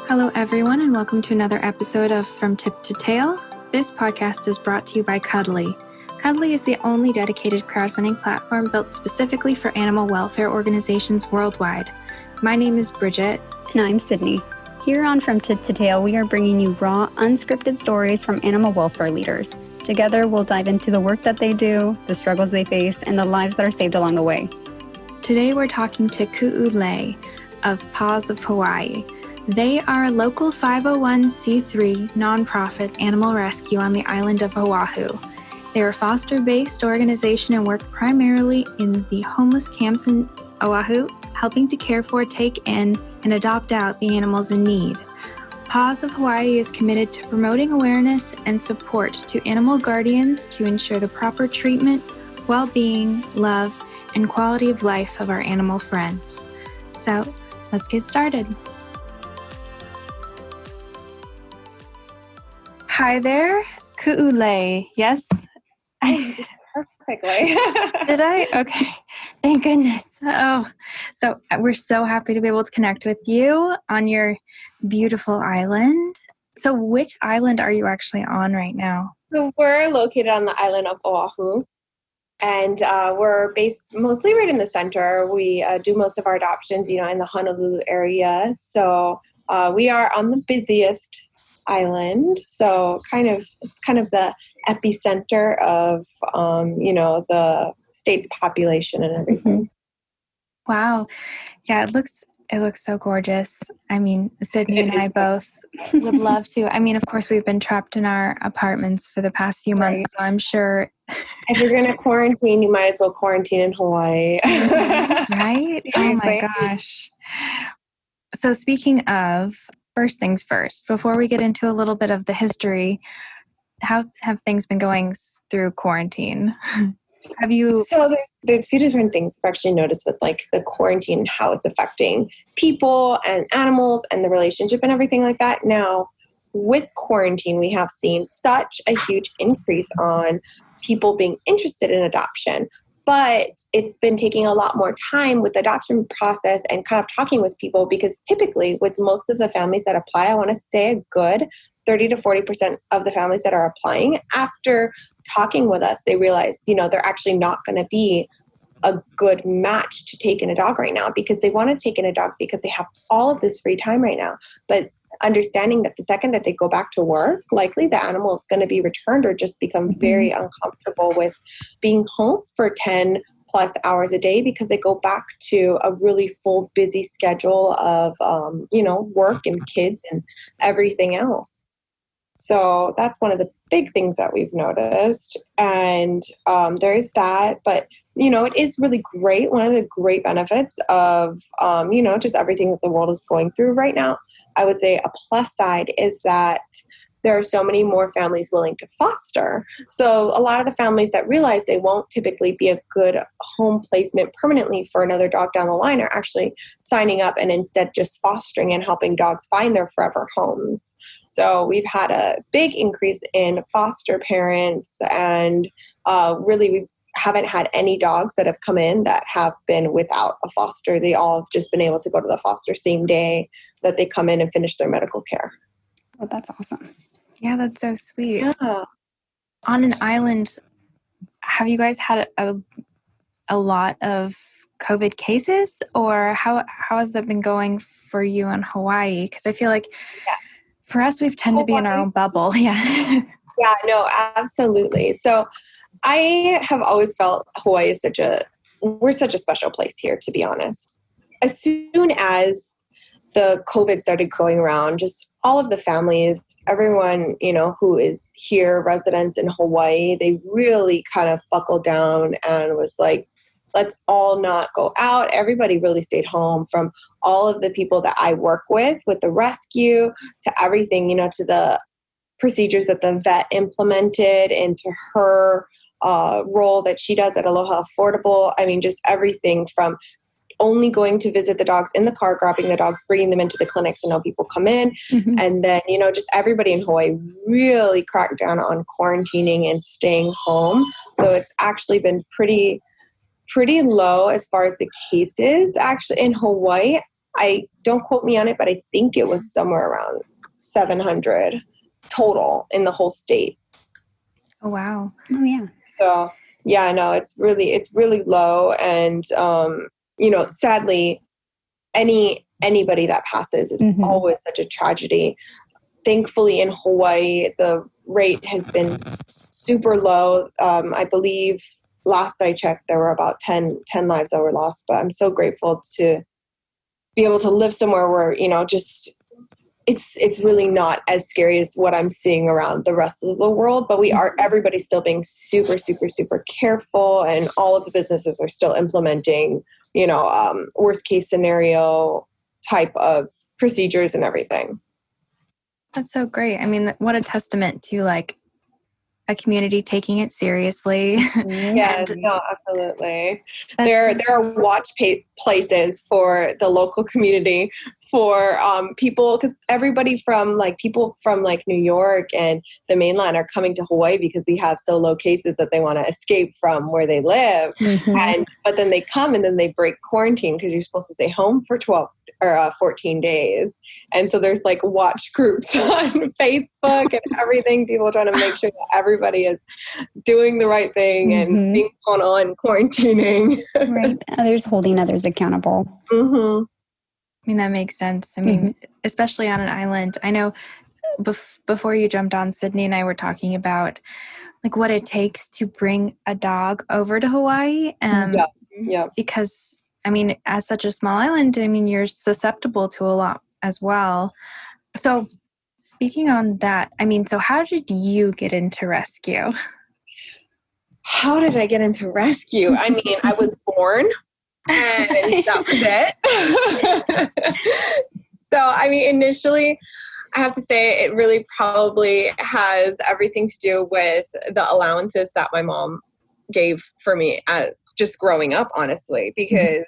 Hello, everyone, and welcome to another episode of From Tip to Tail. This podcast is brought to you by Ku'ulei. Ku'ulei is the only dedicated crowdfunding platform built specifically for animal welfare organizations worldwide. My name is Bridget. And I'm Sydney. Here on From Tip to Tail, we are bringing you raw, unscripted stories from animal welfare leaders. Together, we'll dive into the work that they do, the struggles they face, and the lives that are saved along the way. Today, we're talking to Ku'ulei of PAWS of Hawaii. They are a local 501c3 nonprofit animal rescue on the island of Oahu. They are a foster-based organization and work primarily in the homeless camps in Oahu, helping to care for, take in, and adopt out the animals in need. PAWS of Hawaii is committed to promoting awareness and support to animal guardians to ensure the proper treatment, well-being, love, and quality of life of our animal friends. So, let's get started. Hi there, Ku'ulei. Yes? Perfectly. Did I? Okay. Thank goodness. Oh, so we're so happy to be able to connect with you on your beautiful island. So which island are you actually on right now? So we're located on the island of Oahu, and we're based mostly right in the center. We do most of our adoptions, in the Honolulu area. So we are on the busiest island, so it's kind of the epicenter of the state's population and everything. Wow. Yeah, it looks so gorgeous. I mean, Sydney and I both would love to. I mean, of course, we've been trapped in our apartments for the past few months, so I'm sure if you're going to quarantine, you might as well quarantine in Hawaii. Right? Oh my gosh. So speaking of, first things first, before we get into a little bit of the history, how have things been going through quarantine? Have you? So there's a few different things I've actually noticed with the quarantine and how it's affecting people and animals and the relationship and everything like that. Now, with quarantine, we have seen such a huge increase on people being interested in adoption. But it's been taking a lot more time with the adoption process and kind of talking with people, because typically with most of the families that apply, I want to say a good 30 to 40% of the families that are applying, after talking with us, they realize, they're actually not going to be a good match to take in a dog right now, because they want to take in a dog because they have all of this free time right now. But understanding that the second that they go back to work, likely the animal is going to be returned or just become very uncomfortable with being home for 10 plus hours a day, because they go back to a really full, busy schedule of, work and kids and everything else. So that's one of the big things that we've noticed. And there is that. But, it is really great. One of the great benefits of, just everything that the world is going through right now, I would say a plus side is that there are so many more families willing to foster. So a lot of the families that realize they won't typically be a good home placement permanently for another dog down the line are actually signing up and instead just fostering and helping dogs find their forever homes. So we've had a big increase in foster parents, and really we haven't had any dogs that have come in that have been without a foster. They all have just been able to go to the foster same day that they come in and finish their medical care. Oh, that's awesome. Yeah, that's so sweet. Yeah. On an island, have you guys had a lot of COVID cases, or how has that been going for you in Hawaii? Because I feel like for us, we've tended to be in our own bubble. Yeah. Yeah, no, absolutely. So I have always felt Hawaii is we're such a special place here, to be honest. As soon as the COVID started going around, just all of the families, everyone, who is here, residents in Hawaii, they really kind of buckled down and was like, let's all not go out. Everybody really stayed home, from all of the people that I work with the rescue, to everything, to the procedures that the vet implemented into her role that she does at Aloha Affordable. I mean, just everything from only going to visit the dogs in the car, grabbing the dogs, bringing them into the clinic so no people come in. And then, just everybody in Hawaii really cracked down on quarantining and staying home. So it's actually been pretty low as far as the cases actually in Hawaii. I don't quote me on it, but I think it was somewhere around 700 total in the whole state. Oh, wow. Oh, yeah. So yeah, no, it's really low. And, sadly, anybody that passes is always such a tragedy. Thankfully in Hawaii, the rate has been super low. I believe last I checked, there were about 10 lives that were lost, but I'm so grateful to be able to live somewhere where, just it's really not as scary as what I'm seeing around the rest of the world, but everybody's still being super, super, super careful, and all of the businesses are still implementing, worst case scenario type of procedures and everything. That's so great. I mean, what a testament to like a community taking it seriously. Yes, no, absolutely. There are watch places for the local community for people, because everybody from people from New York and the mainland are coming to Hawaii because we have so low cases that they want to escape from where they live. But then they come and then they break quarantine because you're supposed to stay home for 14 days. And so there's watch groups on Facebook and everything, people trying to make sure that everybody is doing the right thing and being on quarantining. Right. Others holding others accountable. I mean, that makes sense. I mean, especially on an island. I know before you jumped on, Sydney and I were talking about what it takes to bring a dog over to Hawaii. Because, I mean, as such a small island, I mean, you're susceptible to a lot as well. So speaking on that, I mean, so how did you get into rescue? How did I get into rescue? I mean, I was born and that was it. So, I mean, initially, I have to say it really probably has everything to do with the allowances that my mom gave for me just growing up, honestly, because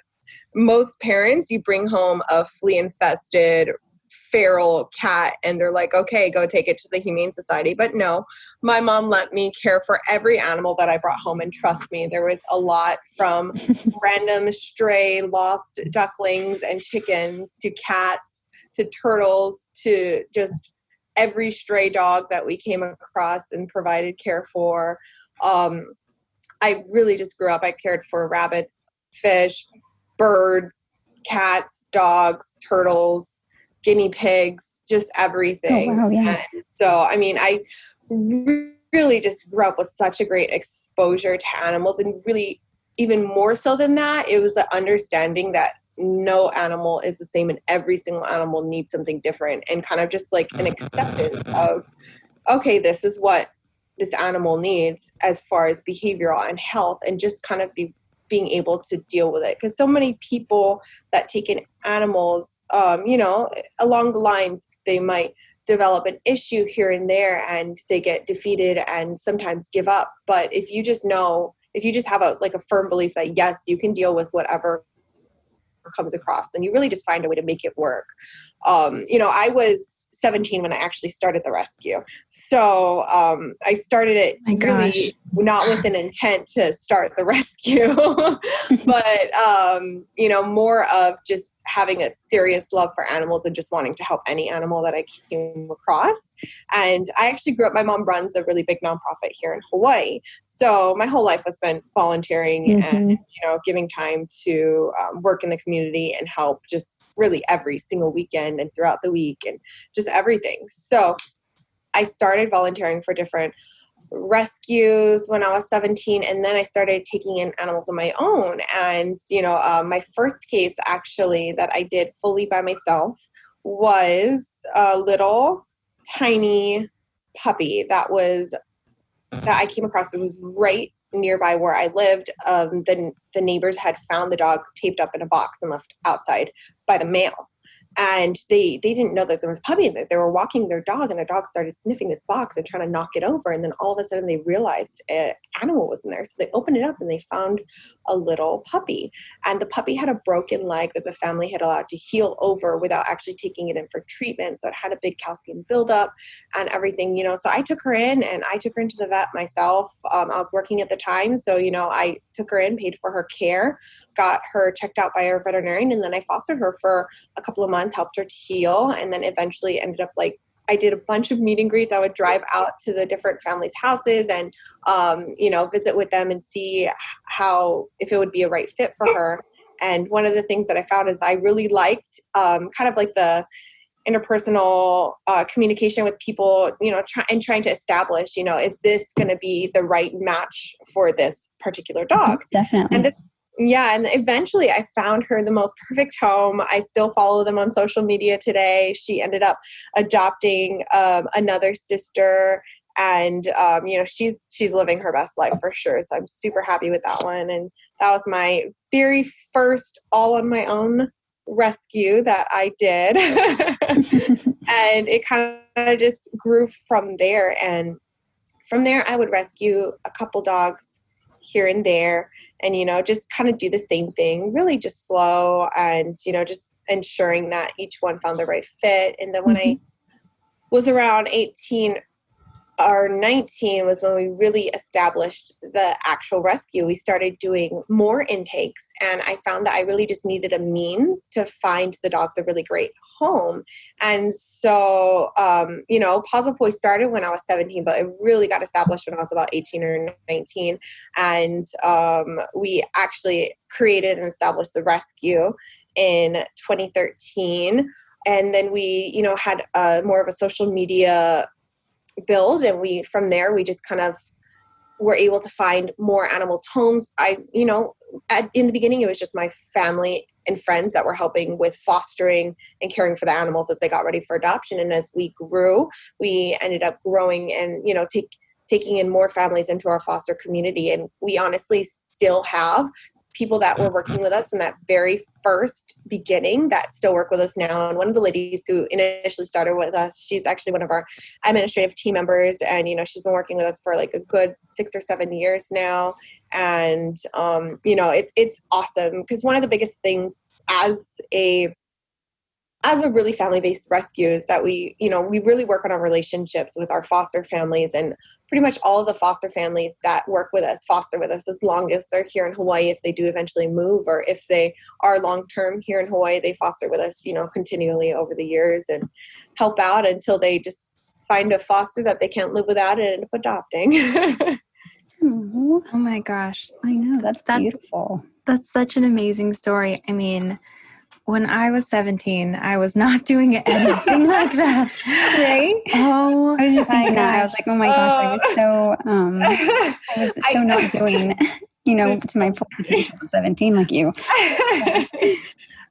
most parents, you bring home a flea-infested feral cat and they're like, okay, go take it to the Humane Society. But no, my mom let me care for every animal that I brought home. And trust me, there was a lot, from random stray lost ducklings and chickens to cats to turtles to just every stray dog that we came across and provided care for. I really just grew up. I cared for rabbits, fish, birds, cats, dogs, turtles, guinea pigs, just everything. Oh, wow, yeah. And so, I mean, I really just grew up with such a great exposure to animals, and really even more so than that, it was the understanding that no animal is the same and every single animal needs something different, and kind of just an acceptance of, okay, this is what this animal needs as far as behavioral and health, and just kind of being able to deal with it. Because so many people that take in animals, along the lines, they might develop an issue here and there and they get defeated and sometimes give up. But if you just have a firm belief that yes, you can deal with whatever comes across, then you really just find a way to make it work. I was 17 when I actually started the rescue. So I started it not with an intent to start the rescue, but, more of just having a serious love for animals and just wanting to help any animal that I came across. And I actually grew up, my mom runs a really big nonprofit here in Hawaii. So my whole life was spent volunteering and, giving time to work in the community and help just really every single weekend and throughout the week and just everything. So I started volunteering for different rescues when I was 17, and then I started taking in animals on my own. And, my first case actually that I did fully by myself was a little tiny puppy that I came across. It was right nearby where I lived. The neighbors had found the dog taped up in a box and left outside by the mail. And they didn't know that there was a puppy in there. They were walking their dog, and their dog started sniffing this box and trying to knock it over. And then all of a sudden they realized an animal was in there. So they opened it up and they found a little puppy. And the puppy had a broken leg that the family had allowed to heal over without actually taking it in for treatment. So it had a big calcium buildup and everything, So I took her in, and I took her into the vet myself. I was working at the time. So, I took her in, paid for her care, got her checked out by our veterinarian, and then I fostered her for a couple of months, helped her to heal, and then eventually ended up I did a bunch of meet and greets. I would drive out to the different families' houses and, visit with them and see if it would be a right fit for her. And one of the things that I found is I really liked kind of like the interpersonal communication with people, trying to establish, is this going to be the right match for this particular dog? Definitely. And eventually I found her the most perfect home. I still follow them on social media today. She ended up adopting another sister, and she's living her best life for sure. So I'm super happy with that one. And that was my very first all on my own rescue that I did. And it kind of just grew from there. And from there I would rescue a couple dogs here and there, and just kind of do the same thing, really just slow, and just ensuring that each one found the right fit. And then when I was around 18 or 19 was when we really established the actual rescue. We started doing more intakes, and I found that I really just needed a means to find the dogs a really great home. And so, PAWS of Hawaii started when I was 17, but it really got established when I was about 18 or 19. And we actually created and established the rescue in 2013. And then we, had more of a social media build, and from there we just kind of were able to find more animals' homes. In the beginning it was just my family and friends that were helping with fostering and caring for the animals as they got ready for adoption. And as we grew, we ended up growing and taking in more families into our foster community. And we honestly still have people that were working with us from that very first beginning that still work with us now. And one of the ladies who initially started with us, she's actually one of our administrative team members. And, she's been working with us for like a good 6 or 7 years now. And, it's awesome, because one of the biggest things as a really family-based rescue is that we really work on our relationships with our foster families, and pretty much all of the foster families that work with us foster with us as long as they're here in Hawaii. If they do eventually move, or if they are long-term here in Hawaii, they foster with us, continually over the years and help out until they just find a foster that they can't live without and end up adopting. Oh my gosh. I know. That's beautiful. That's such an amazing story. I mean, when I was 17, I was not doing anything like that. Right? Oh, I was just thinking that. I was like, oh my gosh, I was so not doing, to my full potential at 17 like you.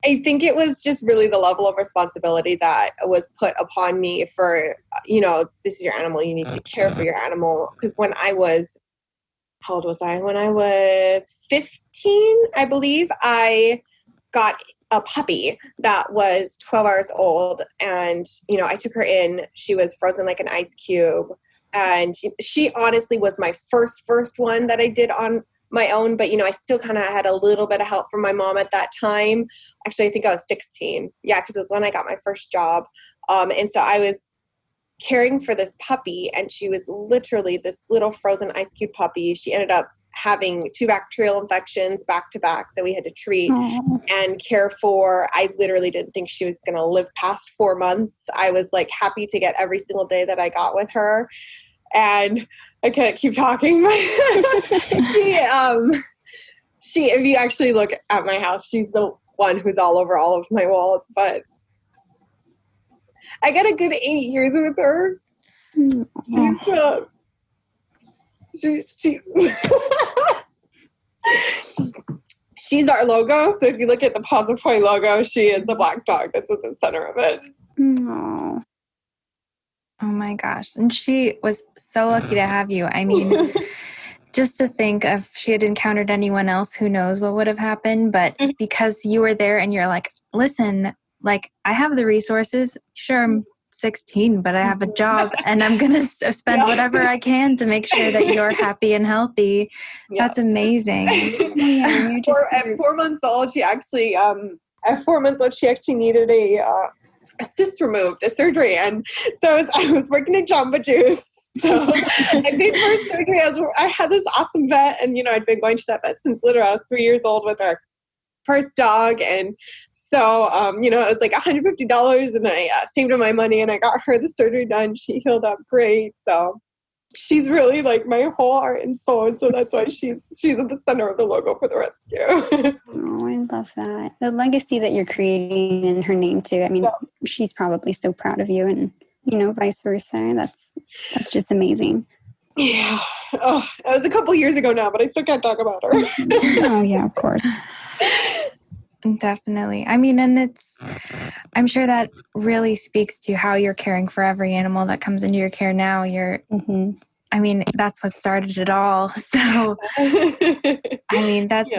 I think it was just really the level of responsibility that was put upon me for, this is your animal, you need to care for your animal. Because when I was, how old was I? When I was 15, I believe, I got a puppy that was 12 hours old. And, I took her in. She was frozen like an ice cube. And she honestly was my first one that I did on my own. But, I still kind of had a little bit of help from my mom at that time. Actually, I think I was 16. Yeah, because it was when I got my first job. And so I was caring for this puppy, and she was literally this little frozen ice cube puppy. She ended up having 2 bacterial infections back to back that we had to treat and care for. I literally didn't think she was going to live past 4 months. I was like happy to get every single day that I got with her. And I can't keep talking. She, if you actually look at my house, she's the one who's all over all of my walls. But I got a good 8 years with her. She's our logo. So if you look at the PAWS of Hawaii logo, she is the black dog that's at the center of it. Oh my gosh. And she was so lucky to have you. I mean, just to think if she had encountered anyone else, who knows what would have happened. But because you were there and you're like, listen, like, I have the resources. Sure, I'm 16, but I have a job and I'm going to spend whatever I can to make sure that you're happy and healthy. Yeah. That's amazing. At 4 months old, she actually, needed a cyst removed, a surgery. And so I was working in Jamba Juice. So I paid for her surgery. I had this awesome vet, and, I'd been going to that vet since literally I was 3 years old with our first dog. And so, it was like $150, and I saved up my money, and I got her the surgery done. She healed up great. So she's really like my whole heart and soul. And so that's why she's at the center of the logo for the rescue. Oh, I love that. The legacy that you're creating in her name too. I mean, she's probably so proud of you, and, vice versa. That's just amazing. Yeah. Oh, it was a couple years ago now, but I still can't talk about her. Oh yeah, of course. Definitely. I mean, and I'm sure that really speaks to how you're caring for every animal that comes into your care now. I mean, that's what started it all. So, I mean, that's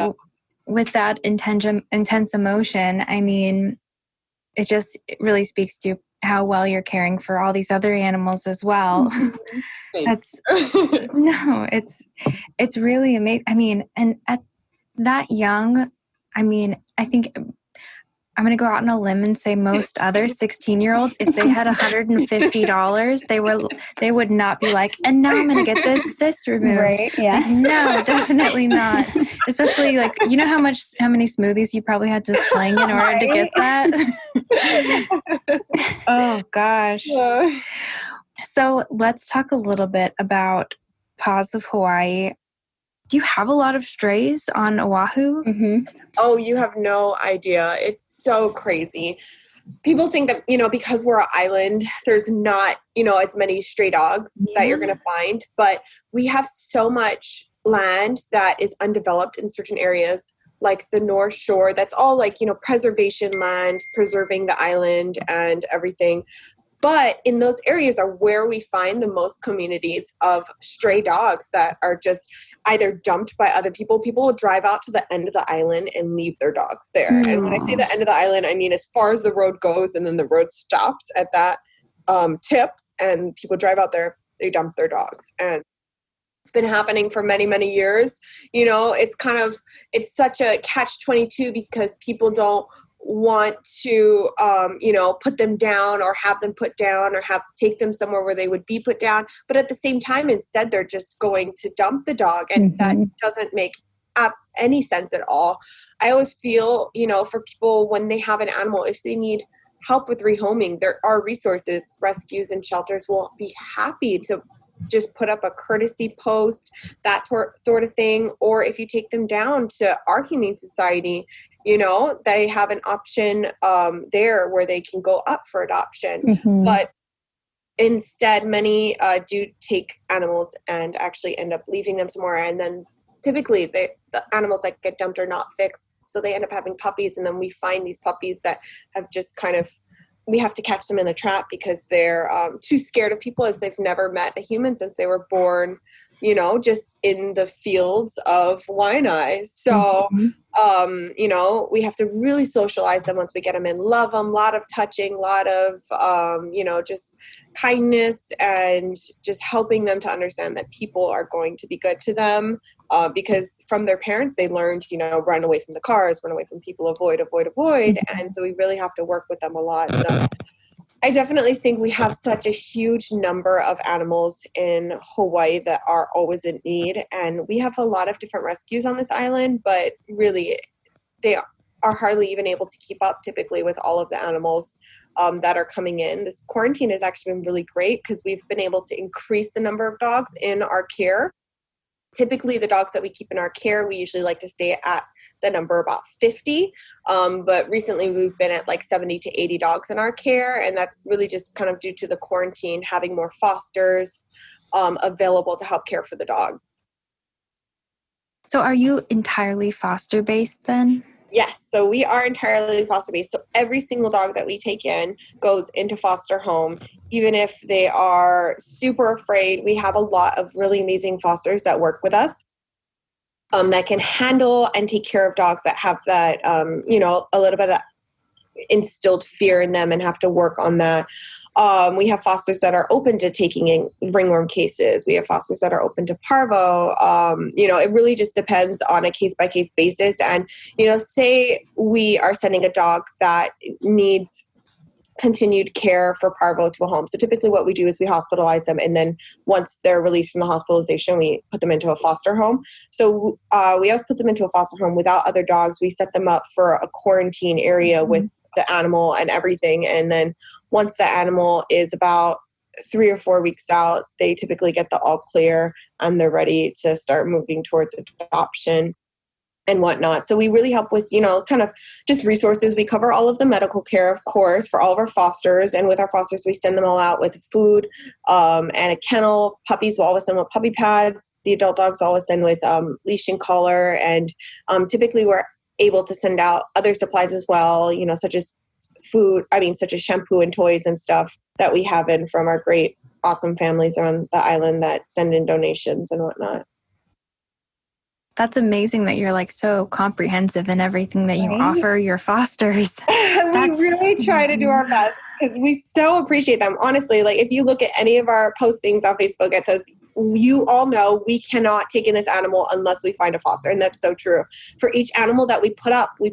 with that intense emotion. I mean, it really speaks to how well you're caring for all these other animals as well. It's really amazing. I mean, and at that young, I mean, I think I'm going to go out on a limb and say most other 16-year-olds, if they had $150, they would not be like, and now I'm going to get this cyst removed. Right? Yeah. Like, no, definitely not. Especially like, how many smoothies you probably had to sling in order to get that. Oh gosh. Yeah. So let's talk a little bit about PAWS of Hawaii. Do you have a lot of strays on Oahu? Mm-hmm. Oh, you have no idea. It's so crazy. People think that, because we're an island, there's not, as many stray dogs that you're going to find. But we have so much land that is undeveloped in certain areas, like the North Shore. That's all like, preservation land, preserving the island and everything. But in those areas are where we find the most communities of stray dogs that are just either dumped by other people. People will drive out to the end of the island and leave their dogs there. Aww. And when I say the end of the island, I mean as far as the road goes, and then the road stops at that tip, and people drive out there, they dump their dogs. And it's been happening for many, many years. It's such a catch-22 because people don't want to, put them down or have them put down or take them somewhere where they would be put down. But at the same time, instead, they're just going to dump the dog. And that doesn't make any sense at all. I always feel, for people when they have an animal, if they need help with rehoming, there are resources. Rescues and shelters will be happy to just put up a courtesy post, that sort of thing. Or if you take them down to our Humane Society, they have an option there where they can go up for adoption. Mm-hmm. But instead, many do take animals and actually end up leaving them somewhere. And then typically the animals that get dumped are not fixed. So they end up having puppies. And then we find these puppies that have just we have to catch them in the trap because they're too scared of people, as they've never met a human since they were born, just in the fields of Waianae. So, we have to really socialize them once we get them in, love them, a lot of touching, a lot of, just kindness, and just helping them to understand that people are going to be good to them. Because from their parents, they learned, run away from the cars, run away from people, avoid. And so we really have to work with them a lot. So I definitely think we have such a huge number of animals in Hawaii that are always in need. And we have a lot of different rescues on this island, but really they are hardly even able to keep up typically with all of the animals that are coming in. This quarantine has actually been really great because we've been able to increase the number of dogs in our care. Typically, the dogs that we keep in our care, we usually like to stay at the number about 50. But recently, we've been at like 70 to 80 dogs in our care. And that's really just kind of due to the quarantine, having more fosters available to help care for the dogs. So are you entirely foster-based then? Yes, so we are entirely foster-based. So every single dog that we take in goes into foster home, even if they are super afraid. We have a lot of really amazing fosters that work with us that can handle and take care of dogs that have that, a little bit of that instilled fear in them and have to work on that. We have fosters that are open to taking in ringworm cases. We have fosters that are open to parvo. It really just depends on a case-by-case basis. And, say we are sending a dog that needs continued care for parvo to a home. So typically what we do is we hospitalize them, and then once they're released from the hospitalization, we put them into a foster home. So we always put them into a foster home without other dogs. We set them up for a quarantine area with the animal and everything. And then once the animal is about 3 or 4 weeks out, they typically get the all clear and they're ready to start moving towards adoption and whatnot. So we really help with, kind of just resources. We cover all of the medical care, of course, for all of our fosters. And with our fosters, we send them all out with food and a kennel. Puppies will always send with puppy pads. The adult dogs always send with leash and collar. And typically we're able to send out other supplies as well, such as such as shampoo and toys and stuff that we have in from our great, awesome families around the island that send in donations and whatnot. That's amazing that you're so comprehensive in everything that you offer your fosters. We really try to do our best because we so appreciate them. Honestly, if you look at any of our postings on Facebook, it says, you all know we cannot take in this animal unless we find a foster. And that's so true. For each animal that we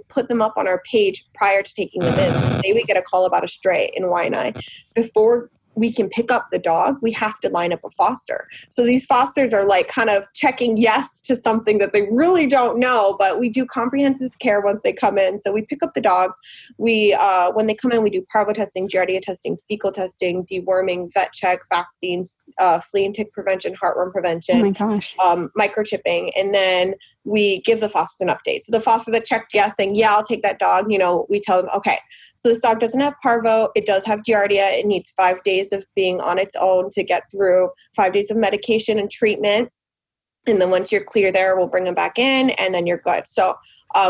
put them up on our page prior to taking them in. Say we get a call about a stray in Waianae. Before we can pick up the dog, we have to line up a foster. So these fosters are kind of checking yes to something that they really don't know, but we do comprehensive care once they come in. So we pick up the dog. We, when they come in, we do parvo testing, giardia testing, fecal testing, deworming, vet check, vaccines, flea and tick prevention, heartworm prevention, oh my gosh, microchipping. And then we give the fosters an update. So the foster that checked yes, saying, yeah, I'll take that dog, we tell them, okay, so this dog doesn't have parvo. It does have giardia. It needs 5 days of being on its own to get through 5 days of medication and treatment. And then once you're clear there, we'll bring them back in and then you're good. So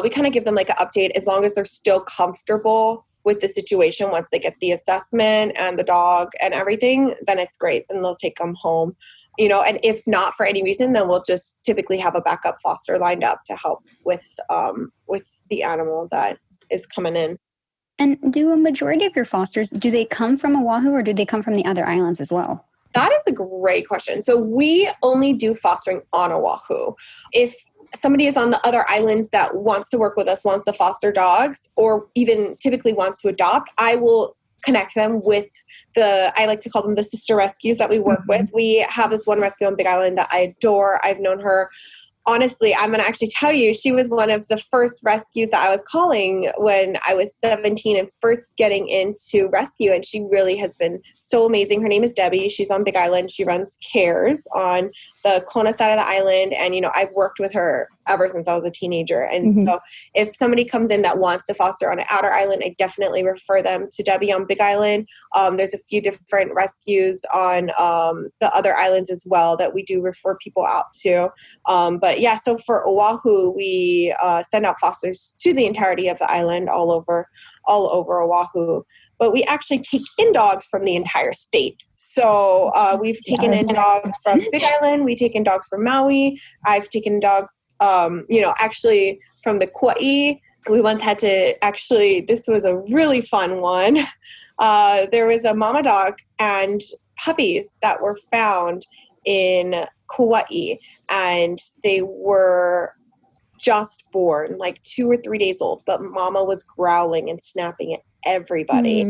we kind of give them an update as long as they're still comfortable with the situation. Once they get the assessment and the dog and everything, then it's great. Then they'll take them home. And if not for any reason, then we'll just typically have a backup foster lined up to help with the animal that is coming in. And do a majority of your fosters, do they come from Oahu or do they come from the other islands as well? That is a great question. So we only do fostering on Oahu. If somebody is on the other islands that wants to work with us, wants to foster dogs, or even typically wants to adopt, I will connect them with I like to call them the sister rescues that we work with. We have this one rescue on Big Island that I adore. I've known her. Honestly, I'm going to actually tell you, she was one of the first rescues that I was calling when I was 17 and first getting into rescue. And she really has been so amazing. Her name is Debbie. She's on Big Island. She runs CARES on the Kona side of the island. And, I've worked with her ever since I was a teenager. And so if somebody comes in that wants to foster on an outer island, I definitely refer them to Debbie on Big Island. There's a few different rescues on the other islands as well that we do refer people out to. But yeah, so for Oahu, we send out fosters to the entirety of the island, all over Oahu. But we actually take in dogs from the entire state. So we've taken in dogs from Big Island. We take in dogs from Maui. I've taken dogs, actually from the Kauai. We once had to this was a really fun one. There was a mama dog and puppies that were found in Kauai, and they were just born, 2 or 3 days old, but mama was growling and snapping at everybody,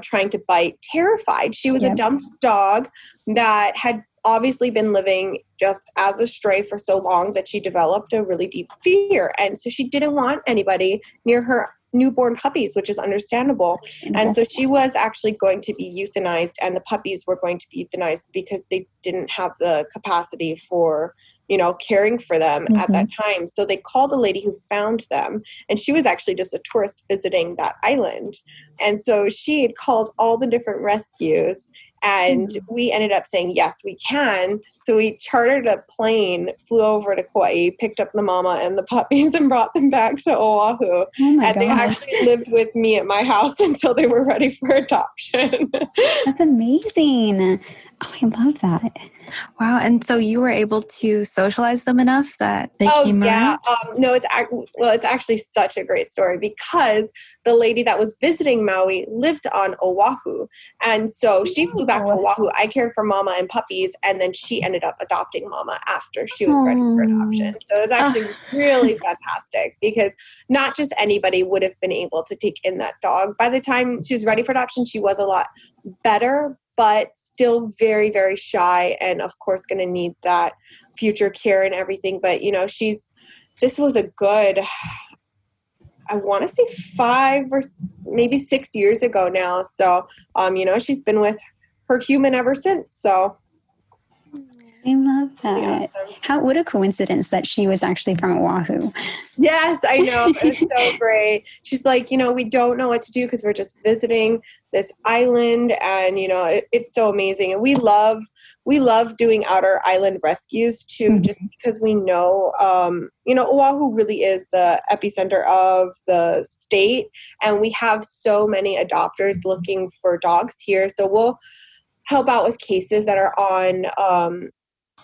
trying to bite, terrified. She was a dump dog that had obviously been living just as a stray for so long that she developed a really deep fear. And so she didn't want anybody near her newborn puppies, which is understandable. And so she was actually going to be euthanized, and the puppies were going to be euthanized because they didn't have the capacity for caring for them at that time. So they called the lady who found them, and she was actually just a tourist visiting that island. And so she had called all the different rescues, and we ended up saying, yes, we can. So we chartered a plane, flew over to Kauai, picked up the mama and the puppies and brought them back to Oahu. Oh my and gosh. They actually lived with me at my house until they were ready for adoption. That's amazing. Oh, I love that. Wow. And so you were able to socialize them enough that they came around? No, it's actually such a great story because the lady that was visiting Maui lived on Oahu. And so she flew back to Oahu. I cared for Mama and puppies, and then she ended up adopting Mama after she was ready for adoption. So it was actually really fantastic because not just anybody would have been able to take in that dog. By the time she was ready for adoption, she was a lot better, but still very, very shy, and of course going to need that future care and everything. But, this was a good, I want to say 5 or maybe 6 years ago now. So, she's been with her human ever since. So. I love that. What a coincidence that she was actually from Oahu. Yes, I know. It's so great. She's like, we don't know what to do because we're just visiting this island, and it's so amazing. And we love doing outer island rescues too, just because we know, Oahu really is the epicenter of the state, and we have so many adopters looking for dogs here. So we'll help out with cases that are on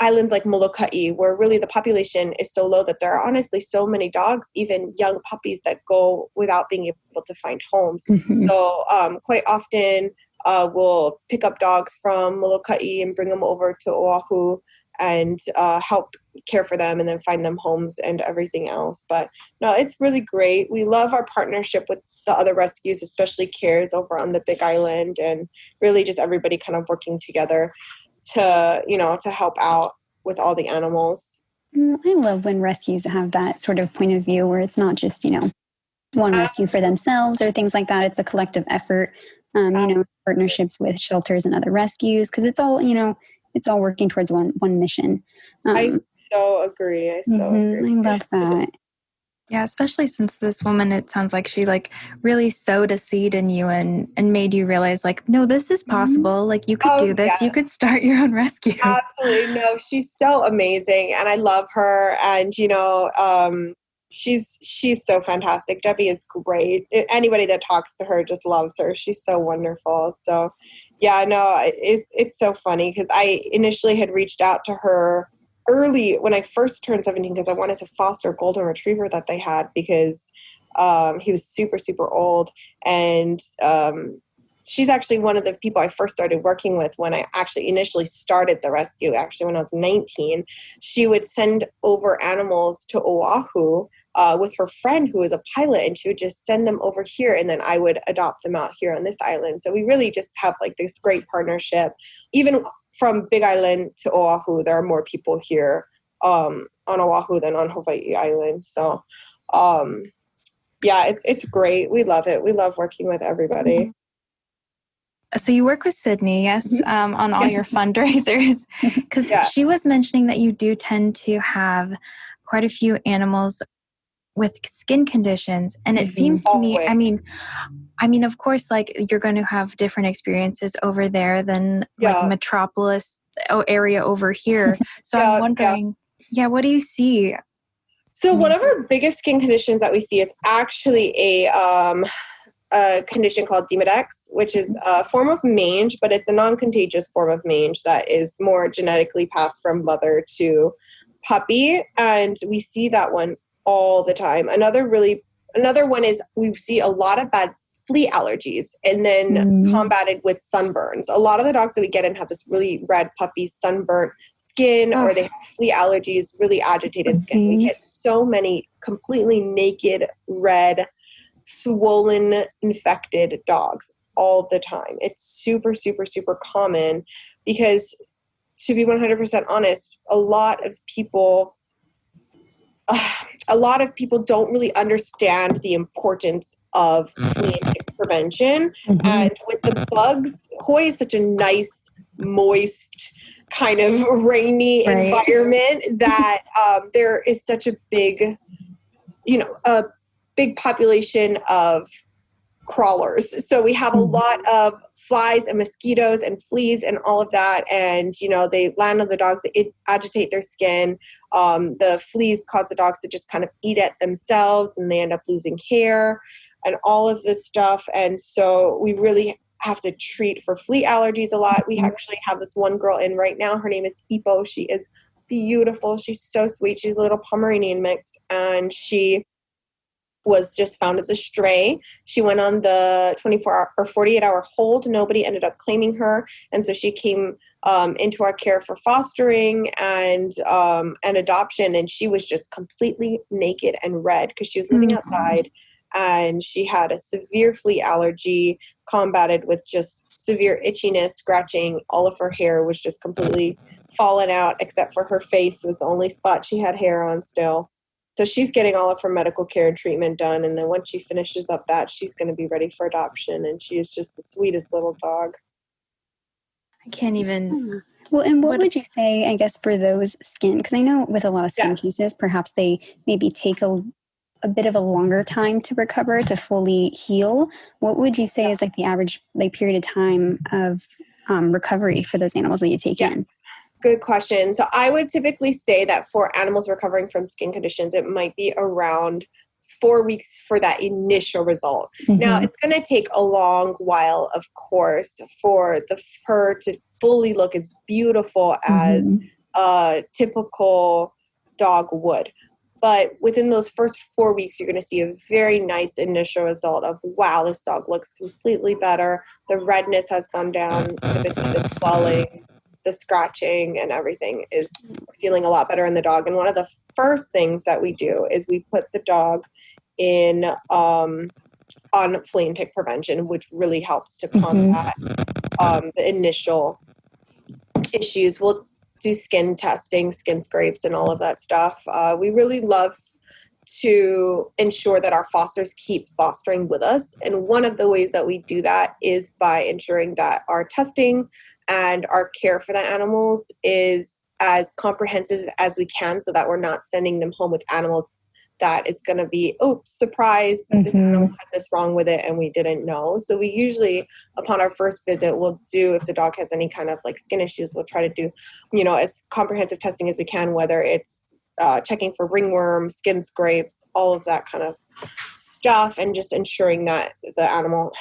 islands like Molokai, where really the population is so low that there are honestly so many dogs, even young puppies, that go without being able to find homes. So quite often we'll pick up dogs from Molokai and bring them over to Oahu and help care for them and then find them homes and everything else. But no, it's really great. We love our partnership with the other rescues, especially CARES over on the Big Island, and really just everybody kind of working together to help out with all the animals. I love when rescues have that sort of point of view where it's not just, one rescue for themselves or things like that. It's a collective effort, partnerships with shelters and other rescues, because it's all, it's all working towards one mission. I so agree. I love that. Yeah, especially since this woman, it sounds like she really sowed a seed in you and made you realize no, this is possible. You could do this. Yeah. You could start your own rescue. Absolutely. No, she's so amazing and I love her. And, she's so fantastic. Debbie is great. Anybody that talks to her just loves her. She's so wonderful. So yeah, no, it's so funny because I initially had reached out to her early when I first turned 17 because I wanted to foster a golden retriever that they had because he was super, super old. And she's actually one of the people I first started working with when I actually initially started the rescue. Actually, when I was 19, she would send over animals to Oahu with her friend who was a pilot, and she would just send them over here, and then I would adopt them out here on this island. So we really just have this great partnership. Even from Big Island to Oahu, there are more people here on Oahu than on Hawaii Island. So, yeah, it's great. We love it. We love working with everybody. So you work with Sydney, yes, on all your fundraisers, because she was mentioning that you do tend to have quite a few animals with skin conditions. And it seems to me, I mean, of course, you're going to have different experiences over there than metropolis area over here. So I'm wondering, what do you see? So one of our biggest skin conditions that we see is actually a condition called Demodex, which is a form of mange, but it's a non-contagious form of mange that is more genetically passed from mother to puppy. And we see that one all the time. Another one is we see a lot of bad flea allergies and then combated with sunburns. A lot of the dogs that we get in have this really red, puffy, sunburnt skin, or they have flea allergies, really agitated skin. We get so many completely naked, red, swollen, infected dogs all the time. It's super, super, super common because, to be 100% honest, a lot of people don't really understand the importance of flea and tick prevention. And with the bugs, Hawaii is such a nice, moist, kind of rainy environment that there is such a big, a big population of crawlers. So we have a lot of flies and mosquitoes and fleas and all of that. And, they land on the dogs, they agitate their skin. The fleas cause the dogs to just kind of eat at themselves, and they end up losing hair and all of this stuff. And so we really have to treat for flea allergies a lot. We actually have this one girl in right now. Her name is Ipo. She is beautiful. She's so sweet. She's a little Pomeranian mix, and she was just found as a stray. She went on the 24-hour or 48-hour hold. Nobody ended up claiming her, and so she came into our care for fostering and adoption, and she was just completely naked and red because she was living outside, and she had a severe flea allergy combated with just severe itchiness, scratching. All of her hair was just completely fallen out except for her face was the only spot she had hair on still. So she's getting all of her medical care and treatment done. And then once she finishes up that, she's going to be ready for adoption. And she is just the sweetest little dog. I can't even. Well, and what would you say, I guess, for those skin? Because I know with a lot of skin cases, perhaps they maybe take a bit of a longer time to recover, to fully heal. What would you say is like the average period of time of recovery for those animals that you take in? Good question. So I would typically say that for animals recovering from skin conditions, it might be around 4 weeks for that initial result. Now, it's going to take a long while, of course, for the fur to fully look as beautiful as a typical dog would. But within those first 4 weeks, you're going to see a very nice initial result of, wow, this dog looks completely better. The redness has gone down, the swelling, the scratching, and everything is feeling a lot better in the dog. And one of the first things that we do is we put the dog in on flea and tick prevention, which really helps to combat the initial issues. We'll do skin testing, skin scrapes, and all of that stuff. We really love to ensure that our fosters keep fostering with us. And one of the ways that we do that is by ensuring that our testing and our care for the animals is as comprehensive as we can, so that we're not sending them home with animals that is going to be, oh, surprise, this animal has this wrong with it and we didn't know. So we usually, upon our first visit, we'll do, if the dog has any kind of like skin issues, we'll try to do, as comprehensive testing as we can, whether it's checking for ringworm, skin scrapes, all of that kind of stuff, and just ensuring that the animal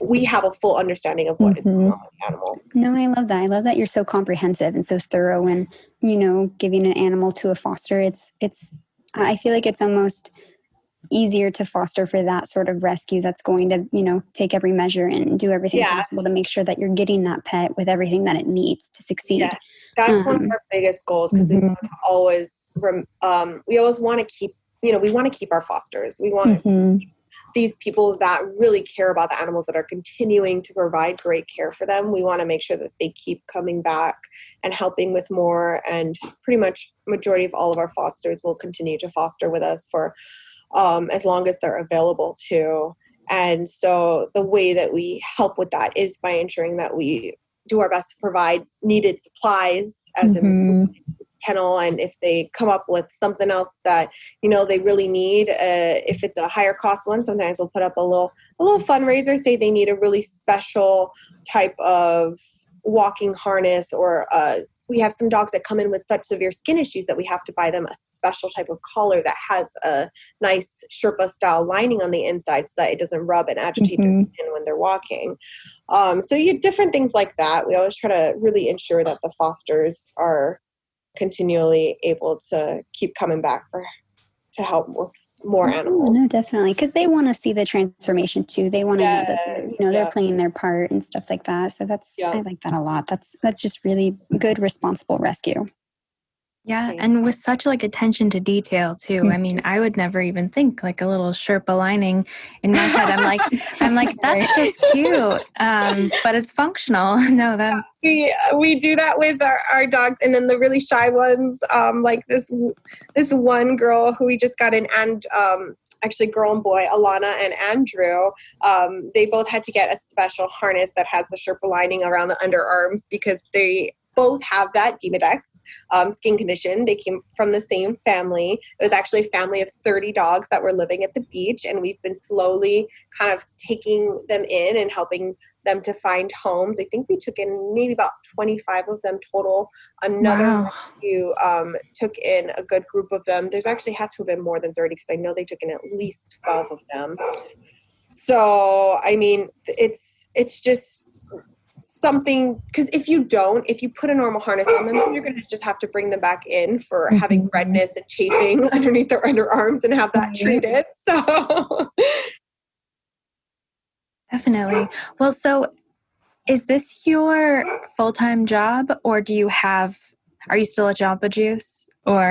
we have a full understanding of what is going on with the animal. No, I love that. I love that you're so comprehensive and so thorough and, giving an animal to a foster. I feel like it's almost easier to foster for that sort of rescue that's going to, take every measure and do everything possible to make sure that you're getting that pet with everything that it needs to succeed. Yeah. That's one of our biggest goals, because we want to always, we always want to keep, we want to keep our fosters. We want to these people that really care about the animals, that are continuing to provide great care for them. We want to make sure that they keep coming back and helping with more. And pretty much majority of all of our fosters will continue to foster with us for as long as they're available to. And so the way that we help with that is by ensuring that we do our best to provide needed supplies, as in kennel, and if they come up with something else that they really need, if it's a higher cost one, sometimes we'll put up a little fundraiser, say they need a really special type of walking harness, or we have some dogs that come in with such severe skin issues that we have to buy them a special type of collar that has a nice Sherpa style lining on the inside so that it doesn't rub and agitate their skin when they're walking. So you different things like that. We always try to really ensure that the fosters are continually able to keep coming back to help with more animals. No, definitely, because they want to see the transformation too. They want to know that they're playing their part and stuff like that. So I like that a lot. That's just really good, responsible rescue. Yeah, and with such attention to detail too. I mean, I would never even think a little Sherpa lining in my head. I'm like that's just cute, but it's functional. No, that we do that with our dogs, and then the really shy ones, like this one girl who we just got in, and actually girl and boy, Alana and Andrew, they both had to get a special harness that has the Sherpa lining around the underarms, because they both have that Demodex skin condition. They came from the same family. It was actually a family of 30 dogs that were living at the beach, and we've been slowly kind of taking them in and helping them to find homes. I think we took in maybe about 25 of them total. Another rescue took in a good group of them. There's actually had to have been more than 30, because I know they took in at least 12 of them. So, I mean, it's just something, because if you put a normal harness on them, you're going to just have to bring them back in for having redness and chafing underneath their underarms and have that treated. So Definitely. Well, so is this your full-time job, or are you still at Jamba Juice? Or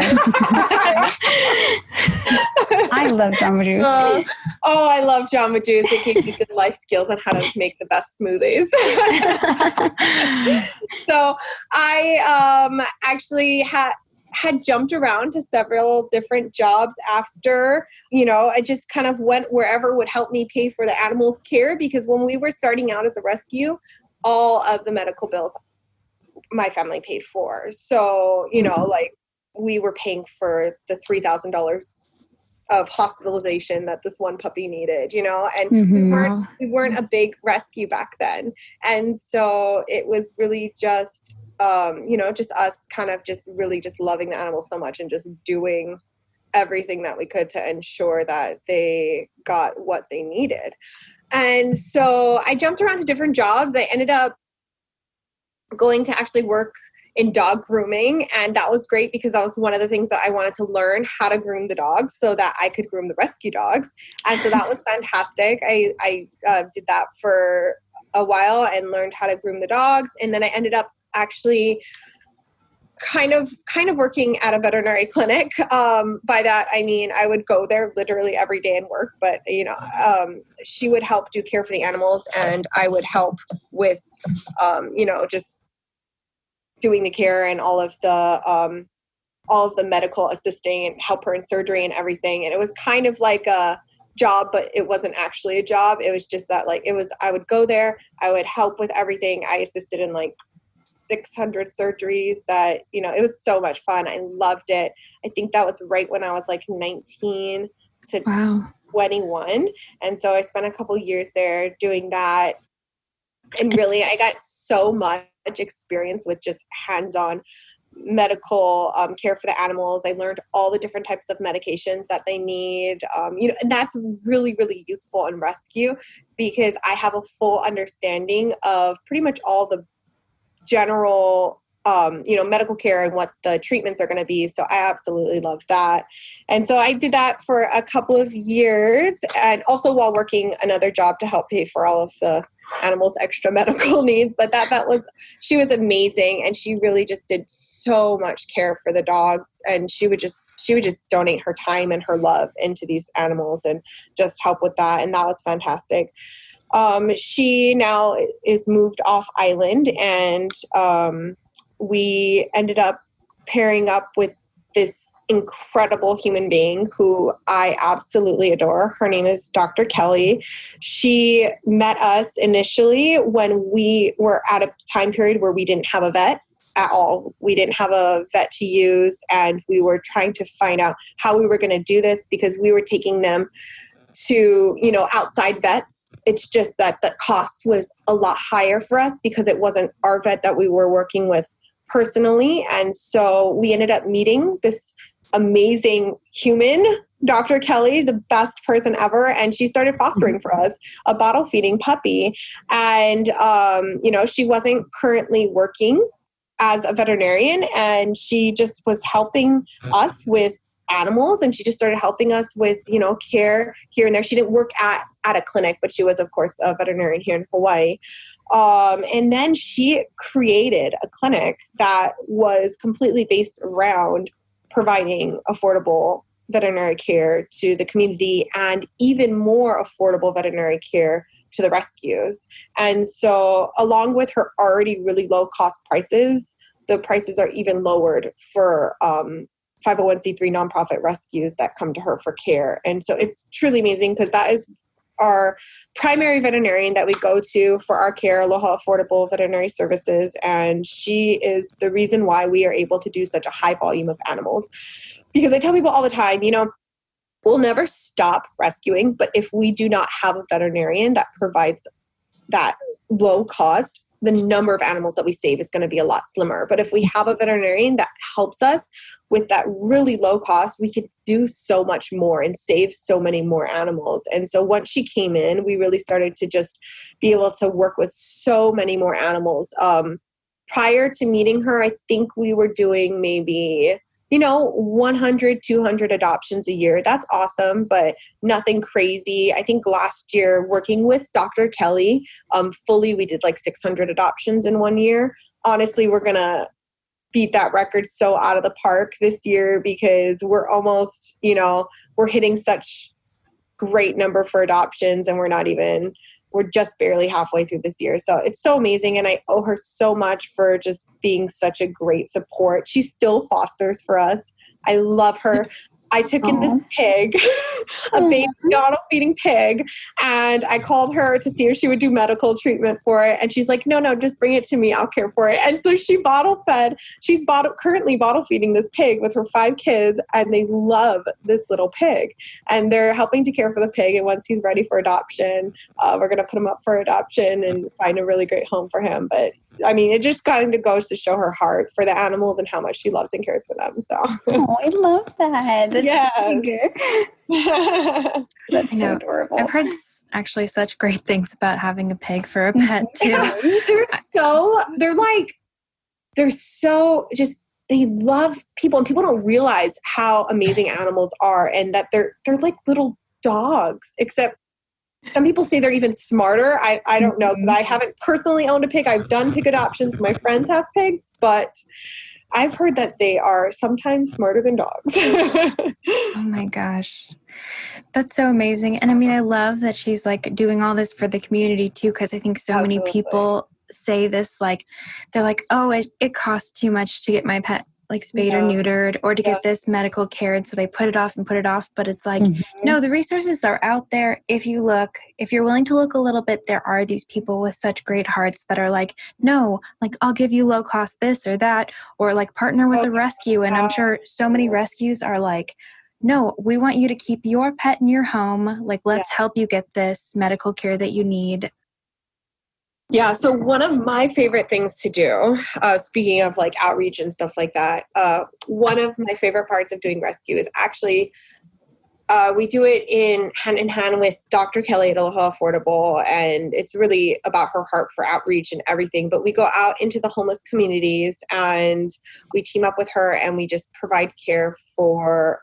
I love Jamba Juice. I love Jamba Juice. It gives me good life skills on how to make the best smoothies. So I actually had jumped around to several different jobs after, I just kind of went wherever would help me pay for the animals' care, because when we were starting out as a rescue, all of the medical bills my family paid for. So, like we were paying for the $3,000 of hospitalization that this one puppy needed, and we weren't a big rescue back then. And so it was really just, just us kind of just really just loving the animals so much and just doing everything that we could to ensure that they got what they needed. And so I jumped around to different jobs. I ended up going to actually work in dog grooming, and that was great because that was one of the things that I wanted to learn, how to groom the dogs so that I could groom the rescue dogs. And so that was fantastic. I did that for a while and learned how to groom the dogs, and then I ended up actually kind of working at a veterinary clinic. By that I mean I would go there literally every day and work, but she would help do care for the animals, and I would help with just doing the care and all of the medical assisting and help her in surgery and everything. And it was kind of like a job, but it wasn't actually a job. It was just that I would go there, I would help with everything. I assisted in 600 surgeries that, it was so much fun. I loved it. I think that was right when I was 19 to 21. And so I spent a couple years there doing that. And really, I got so much experience with just hands-on medical care for the animals. I learned all the different types of medications that they need. And that's really, really useful in rescue because I have a full understanding of pretty much all the general medical care and what the treatments are going to be. So I absolutely love that. And so I did that for a couple of years, and also while working another job to help pay for all of the animals' extra medical needs. But she was amazing. And she really just did so much care for the dogs. And she would just donate her time and her love into these animals and just help with that. And that was fantastic. She now is moved off island, and we ended up pairing up with this incredible human being who I absolutely adore. Her name is Dr. Kelly. She met us initially when we were at a time period where we didn't have a vet at all. We didn't have a vet to use, and we were trying to find out how we were going to do this because we were taking them to, outside vets. It's just that the cost was a lot higher for us because it wasn't our vet that we were working with personally. And so we ended up meeting this amazing human, Dr. Kelly, the best person ever. And she started fostering for us a bottle feeding puppy. And, she wasn't currently working as a veterinarian, and she just was helping us with animals, and she just started helping us with care here and there. She didn't work at a clinic, but she was of course a veterinarian here in Hawaii, and then she created a clinic that was completely based around providing affordable veterinary care to the community and even more affordable veterinary care to the rescues. And so along with her already really low cost prices, the prices are even lowered for 501c3 nonprofit rescues that come to her for care. And so it's truly amazing because that is our primary veterinarian that we go to for our care, Aloha Affordable Veterinary Services. And she is the reason why we are able to do such a high volume of animals. Because I tell people all the time, we'll never stop rescuing, but if we do not have a veterinarian that provides that low cost, the number of animals that we save is going to be a lot slimmer. But if we have a veterinarian that helps us with that really low cost, we could do so much more and save so many more animals. And so once she came in, we really started to just be able to work with so many more animals. Prior to meeting her, I think we were doing maybe 100, 200 adoptions a year. That's awesome, but nothing crazy. I think last year, working with Dr. Kelly, fully, we did like 600 adoptions in 1 year. Honestly, we're going to beat that record so out of the park this year because we're almost, we're hitting such great number for adoptions and we're just barely halfway through this year. So it's so amazing. And I owe her so much for just being such a great support. She still fosters for us. I love her. I took in this pig, a baby bottle feeding pig, and I called her to see if she would do medical treatment for it. And she's like, no, just bring it to me. I'll care for it. And so she bottle fed. She's currently bottle feeding this pig with her 5 kids, and they love this little pig. And they're helping to care for the pig. And once he's ready for adoption, we're going to put him up for adoption and find a really great home for him. But I mean, it just kind of goes to show her heart for the animals and how much she loves and cares for them. So, I love that. That's so adorable. I've heard actually such great things about having a pig for a pet too. They love people, and people don't realize how amazing animals are, and that they're like little dogs, except some people say they're even smarter. I don't know, because I haven't personally owned a pig. I've done pig adoptions. My friends have pigs, but I've heard that they are sometimes smarter than dogs. Oh my gosh. That's so amazing. And I mean, I love that she's like doing all this for the community too, because I think so many people say this, like, they're like, oh, it costs too much to get my pet like spayed or neutered or to get this medical care. And so they put it off. But it's like, no, the resources are out there. If you look, if you're willing to look a little bit, there are these people with such great hearts that are like, no, like I'll give you low cost this or that, or like partner with a rescue. And I'm sure so many rescues are like, no, we want you to keep your pet in your home. Like, let's help you get this medical care that you need. Yeah, so one of my favorite things to do, speaking of like outreach and stuff like that, one of my favorite parts of doing rescue is actually we do it hand in hand with Dr. Kelly at Aloha Affordable, and it's really about her heart for outreach and everything. But we go out into the homeless communities and we team up with her and we just provide care for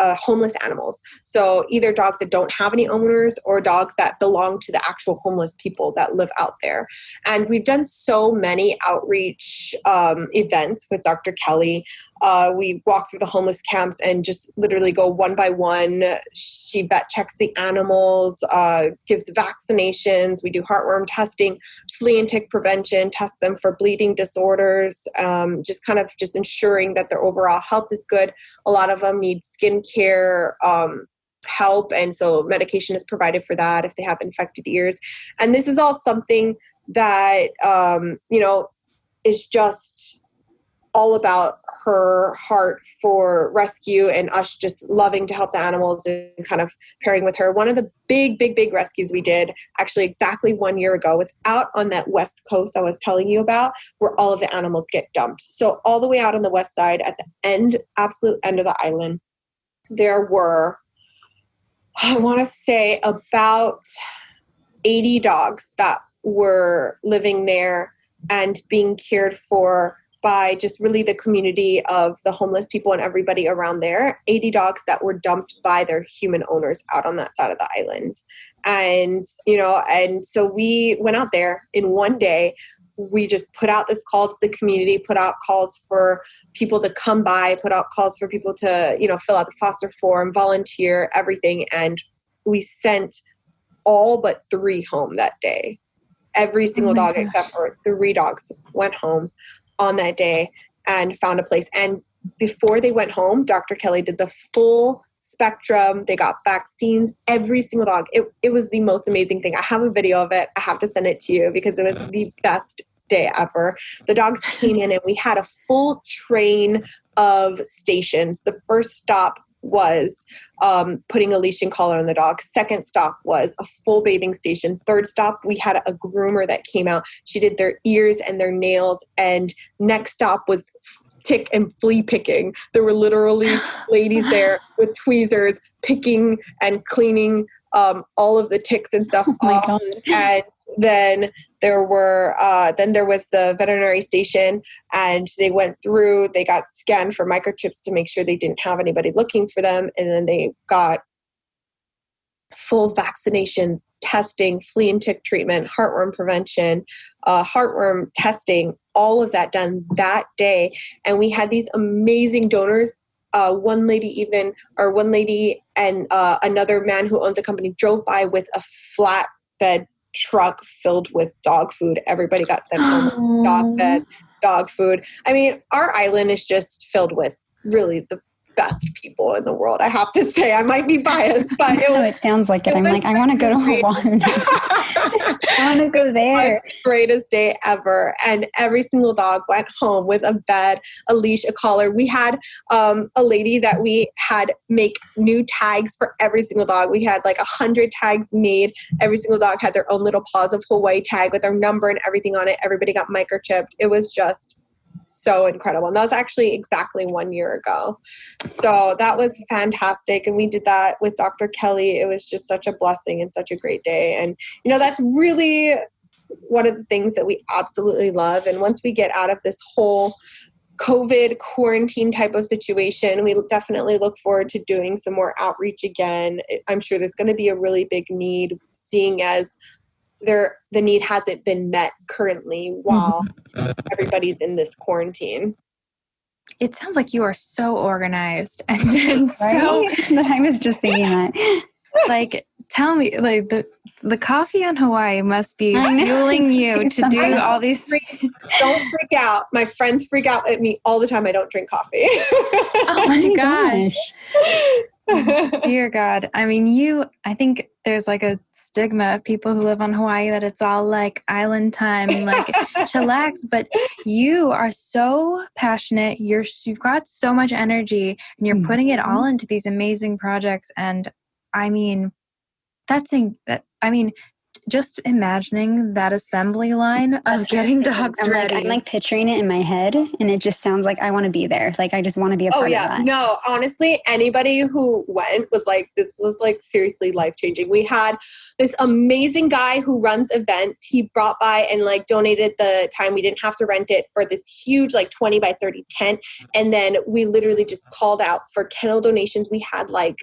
homeless animals. So either dogs that don't have any owners or dogs that belong to the actual homeless people that live out there. And we've done so many outreach events with Dr. Kelly. We walk through the homeless camps and just literally go one by one. She vet checks the animals, gives vaccinations. We do heartworm testing, flea and tick prevention, test them for bleeding disorders, just ensuring that their overall health is good. A lot of them need skincare help, and so medication is provided for that if they have infected ears. And this is all something that, is just all about her heart for rescue and us just loving to help the animals and kind of pairing with her. One of the big rescues we did actually exactly 1 year ago was out on that west coast I was telling you about, where all of the animals get dumped. So all the way out on the west side at the absolute end of the island, there were, I want to say, about 80 dogs that were living there and being cared for by just really the community of the homeless people and everybody around there. 80 dogs that were dumped by their human owners out on that side of the island. And, and so we went out there in 1 day. We just put out this call to the community, put out calls for people to come by, put out calls for people to, fill out the foster form, volunteer, everything. And we sent all but 3 home that day. Every single dog except for 3 dogs went home on that day and found a place. And before they went home, Dr. Kelly did the full spectrum. They got vaccines, every single dog. It was the most amazing thing. I have a video of it. I have to send it to you because it was the best day ever. The dogs came in and we had a full train of stations. The first stop was putting a leash and collar on the dog. Second stop was a full bathing station. Third stop, we had a groomer that came out. She did their ears and their nails. And next stop was tick and flea picking. There were literally ladies there with tweezers picking and cleaning all of the ticks and stuff off. God. And then there was the veterinary station, and they went through, they got scanned for microchips to make sure they didn't have anybody looking for them. And then they got full vaccinations, testing, flea and tick treatment, heartworm prevention, heartworm testing, all of that done that day. And we had these amazing donors. One lady and another man who owns a company drove by with a flatbed truck filled with dog food. Everybody got sent home dog bed, dog food. I mean, our island is just filled with really the best people in the world. I have to say, I might be biased, but it sounds like it. I'm like, I want to go to Hawaii. I want to go there. The greatest day ever. And every single dog went home with a bed, a leash, a collar. We had a lady that we had make new tags for every single dog. We had like 100 tags made. Every single dog had their own little PAWS of Hawaii tag with their number and everything on it. Everybody got microchipped. It was just so incredible. And that was actually exactly 1 year ago. So that was fantastic. And we did that with Dr. Kelly. It was just such a blessing and such a great day. And, that's really one of the things that we absolutely love. And once we get out of this whole COVID quarantine type of situation, we definitely look forward to doing some more outreach again. I'm sure there's going to be a really big need, seeing as the need hasn't been met currently while everybody's in this quarantine. It sounds like you are so organized and so. I was just thinking that. Like, tell me, like the coffee on Hawaii must be fueling you to do all these things. Don't freak out. My friends freak out at me all the time. I don't drink coffee. Oh my gosh. Dear God. I mean, I think there's like a stigma of people who live on Hawaii that it's all like island time, like chillax, but you are so passionate. You've got so much energy and you're putting it all into these amazing projects. And I mean, just imagining that assembly line of getting dogs ready. I'm like picturing it in my head, and it just sounds like I want to be there. Like, I just want to be a part of that. No, honestly, anybody who went was like, this was like seriously life-changing. We had this amazing guy who runs events. He brought by and like donated the time. We didn't have to rent it for this huge like 20 by 30 tent. And then we literally just called out for kennel donations. We had like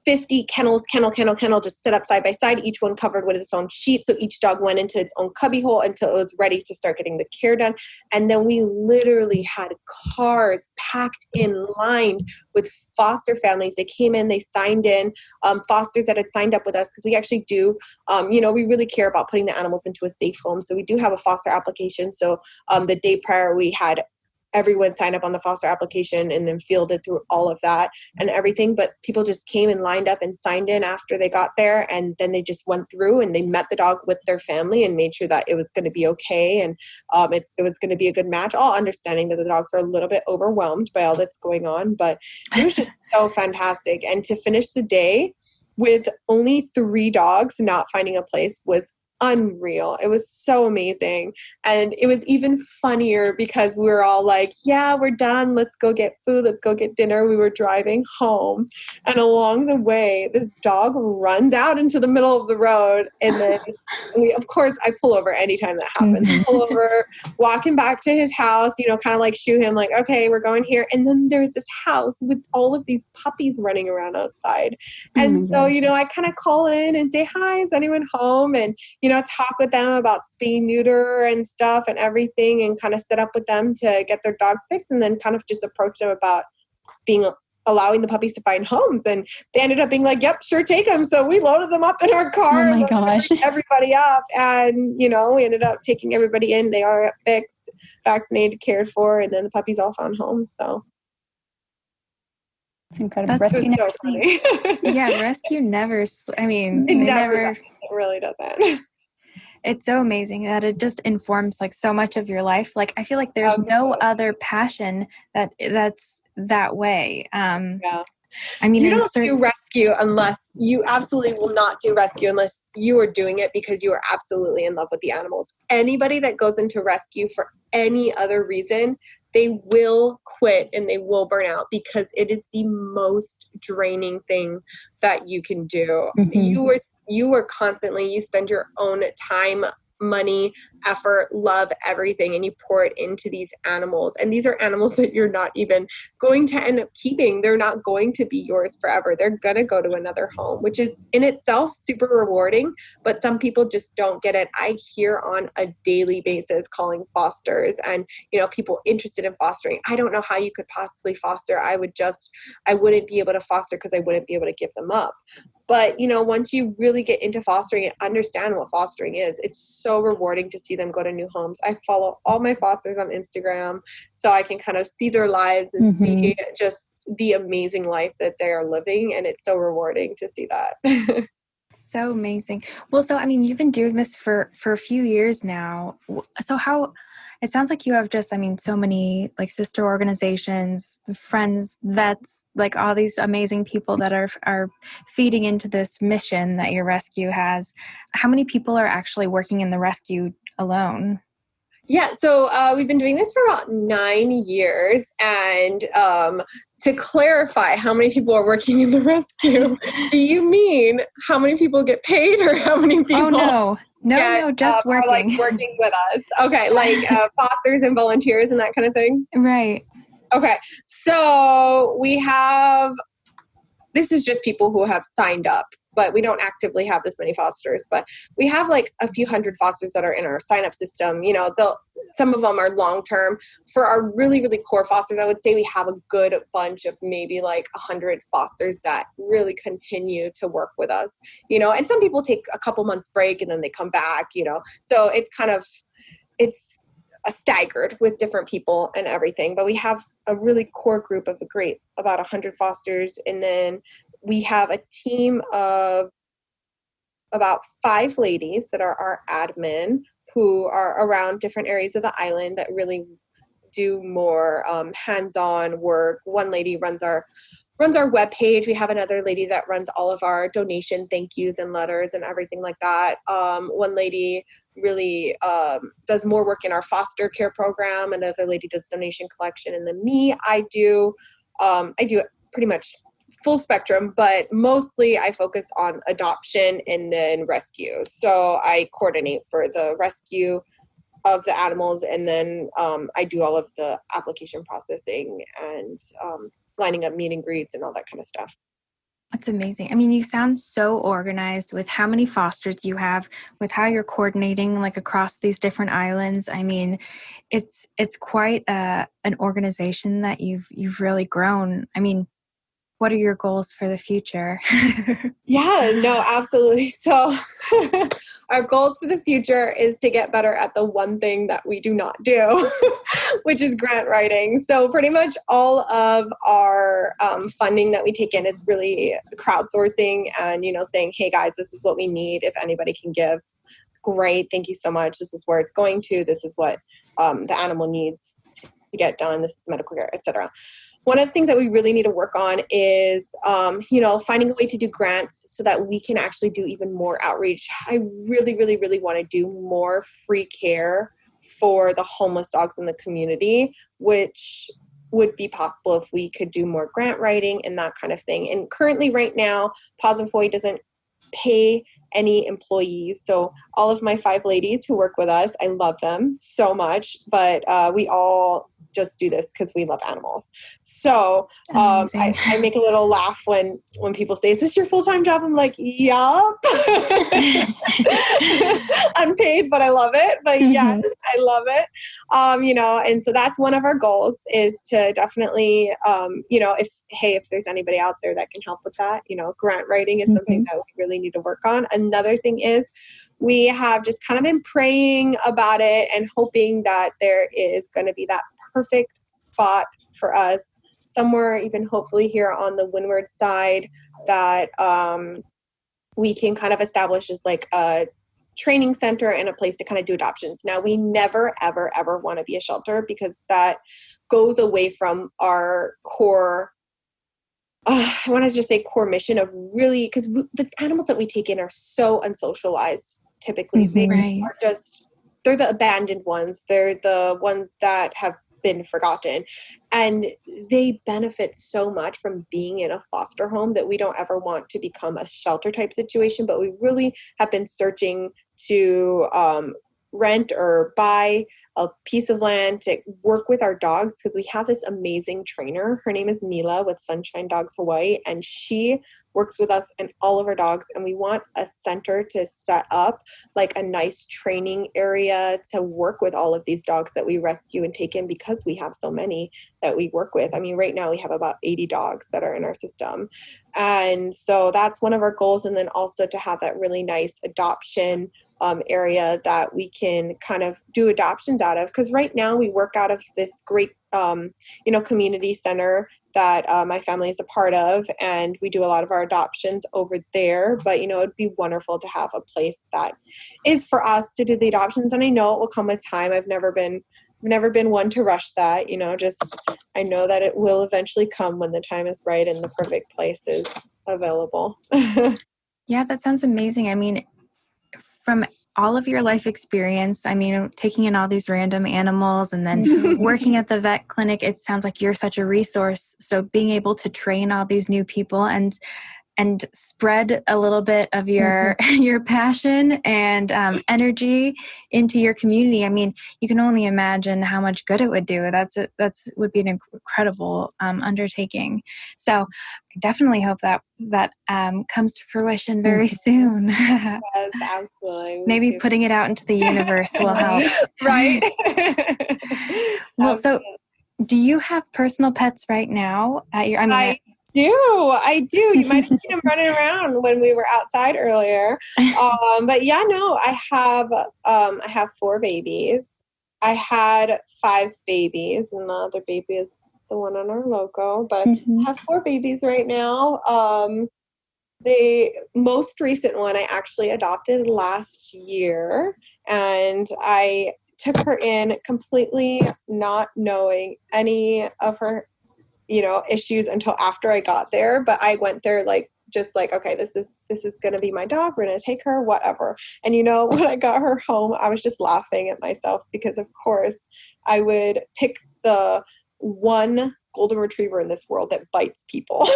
50 kennels, kennel, just set up side by side, each one covered with its own sheet. So each dog went into its own cubby hole until it was ready to start getting the care done. And then we literally had cars packed in line with foster families. They came in, they signed in, fosters that had signed up with us, because we actually do, we really care about putting the animals into a safe home. So we do have a foster application. So the day prior, we had everyone sign up on the foster application and then fielded through all of that and everything. But people just came and lined up and signed in after they got there. And then they just went through and they met the dog with their family and made sure that it was going to be okay. And it was going to be a good match, all understanding that the dogs are a little bit overwhelmed by all that's going on. But it was just so fantastic. And to finish the day with only 3 dogs not finding a place was unreal. It was so amazing. And it was even funnier because we were all like, yeah, we're done. Let's go get food. Let's go get dinner. We were driving home. And along the way, this dog runs out into the middle of the road. And then of course, I pull over anytime that happens. Pull over, walking back to his house, kind of like shoo him like, okay, we're going here. And then there's this house with all of these puppies running around outside. And so, I kind of call in and say, hi, is anyone home? And, talk with them about spay neuter and stuff and everything, and kind of set up with them to get their dogs fixed, and then kind of just approach them about allowing the puppies to find homes. And they ended up being like, yep, sure, take them. So we loaded them up in our car. Oh my gosh. Everybody up. And, we ended up taking everybody in. They are fixed, vaccinated, cared for, and then the puppies all found homes. So it's incredible. Rescue so funny. Yeah, rescue never. It really doesn't. It's so amazing that it just informs like so much of your life. Like, I feel like there's no other passion that's that way. I mean, you don't do rescue unless you absolutely will not do rescue unless you are doing it because you are absolutely in love with the animals. Anybody that goes into rescue for any other reason, they will quit and they will burn out because it is the most draining thing that you can do. Mm-hmm. You are constantly, you spend your own time, money, effort, love, everything, and you pour it into these animals. And these are animals that you're not even going to end up keeping. They're not going to be yours forever. They're going to go to another home, which is in itself super rewarding, but some people just don't get it. I hear on a daily basis calling fosters and, people interested in fostering. I don't know how you could possibly foster. I wouldn't be able to foster because I wouldn't be able to give them up. But, once you really get into fostering and understand what fostering is, it's so rewarding to see them go to new homes. I follow all my fosters on Instagram so I can kind of see their lives and see just the amazing life that they are living. And it's so rewarding to see that. So amazing. Well, so, I mean, you've been doing this for a few years now. So it sounds like you have just, I mean, so many like sister organizations, friends, vets, like all these amazing people that are feeding into this mission that your rescue has. How many people are actually working in the rescue alone? Yeah, so we've been doing this for about 9 years. And to clarify how many people are working in the rescue, do you mean how many people get paid or how many people No, just are like working. working with us? Okay, like fosters and volunteers and that kind of thing? Right. Okay, so this is just people who have signed up, but we don't actively have this many fosters, but we have like a few hundred fosters that are in our sign up system. Some of them are long-term. For our really, really core fosters, I would say we have a good bunch of maybe like 100 fosters that really continue to work with us, and some people take a couple months break and then they come back, so it's staggered with different people and everything, but we have a really core group of about 100 fosters. And then we have a team of about 5 ladies that are our admin who are around different areas of the island that really do more hands-on work. One lady runs our webpage. We have another lady that runs all of our donation thank yous and letters and everything like that. One lady really does more work in our foster care program. Another lady does donation collection. And then I do pretty much full spectrum, but mostly I focus on adoption and then rescue. So I coordinate for the rescue of the animals, and then I do all of the application processing and lining up meet and greets and all that kind of stuff. That's amazing. I mean, you sound so organized with how many fosters you have, with how you're coordinating like across these different islands. I mean, it's quite an organization that you've really grown. I mean, what are your goals for the future? Yeah, no, absolutely. So our goals for the future is to get better at the one thing that we do not do, which is grant writing. So pretty much all of our funding that we take in is really crowdsourcing and, saying, hey guys, this is what we need. If anybody can give, great. Thank you so much. This is where it's going to. This is what the animal needs to get done. This is medical care, etc. One of the things that we really need to work on is, finding a way to do grants so that we can actually do even more outreach. I really, really, really want to do more free care for the homeless dogs in the community, which would be possible if we could do more grant writing and that kind of thing. And currently right now, PAWS of Hawaii doesn't pay any employees. So all of my 5 ladies who work with us, I love them so much, but we all just do this because we love animals. So I make a little laugh when people say, is this your full-time job? I'm like, yup. Unpaid, but I love it. But yes, I love it. And so that's one of our goals is to definitely, if there's anybody out there that can help with that, grant writing is something that we really need to work on. Another thing is we have just kind of been praying about it and hoping that there is going to be that perfect spot for us somewhere, even hopefully here on the windward side, that we can kind of establish as like a training center and a place to kind of do adoptions. Now, we never, ever, ever want to be a shelter because that goes away from our core I want to just say core mission of really, because the animals that we take in are so unsocialized typically. They are just, they're the abandoned ones. They're the ones that have been forgotten. And they benefit so much from being in a foster home that we don't ever want to become a shelter type situation, but we really have been searching to rent or buy a piece of land to work with our dogs, because we have this amazing trainer. Her name is Mila with Sunshine Dogs Hawaii, and she works with us and all of our dogs. And we want a center to set up like a nice training area to work with all of these dogs that we rescue and take in, because we have so many that we work with. I mean, right now we have about 80 dogs that are in our system. And so that's one of our goals. And then also to have that really nice adoption area that we can kind of do adoptions out of. Because right now we work out of this great, community center that my family is a part of, and we do a lot of our adoptions over there. But, it'd be wonderful to have a place that is for us to do the adoptions. And I know it will come with time. I've never been one to rush that, I know that it will eventually come when the time is right and the perfect place is available. Yeah, that sounds amazing. I mean, from all of your life experience, I mean, taking in all these random animals and then working at the vet clinic, it sounds like you're such a resource. So being able to train all these new people and spread a little bit of your your passion and energy into your community. I mean, you can only imagine how much good it would do. That's would be an incredible undertaking. So I definitely hope that comes to fruition very soon. Yes, absolutely. Maybe putting it out into the universe will help. Right. Well, so do you have personal pets right now at your? I do. You might have seen him running around when we were outside earlier. But yeah, no, I have 4 babies. I had 5 babies, and the other baby is the one on our logo. But I have 4 babies right now. The most recent one I actually adopted last year, and I took her in completely not knowing any of her issues until after I got there. But I went there just like, okay, this is going to be my dog. We're going to take her, whatever. And when I got her home, I was just laughing at myself, because of course I would pick the one golden retriever in this world that bites people.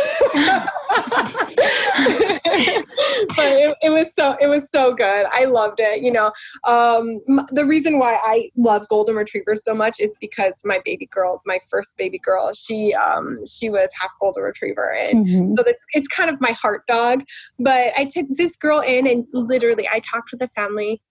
But it was so good. I loved it. The reason why I love golden retrievers so much is because my first baby girl, she was half golden retriever, and so it's kind of my heart dog. But I took this girl in, and literally I talked with the family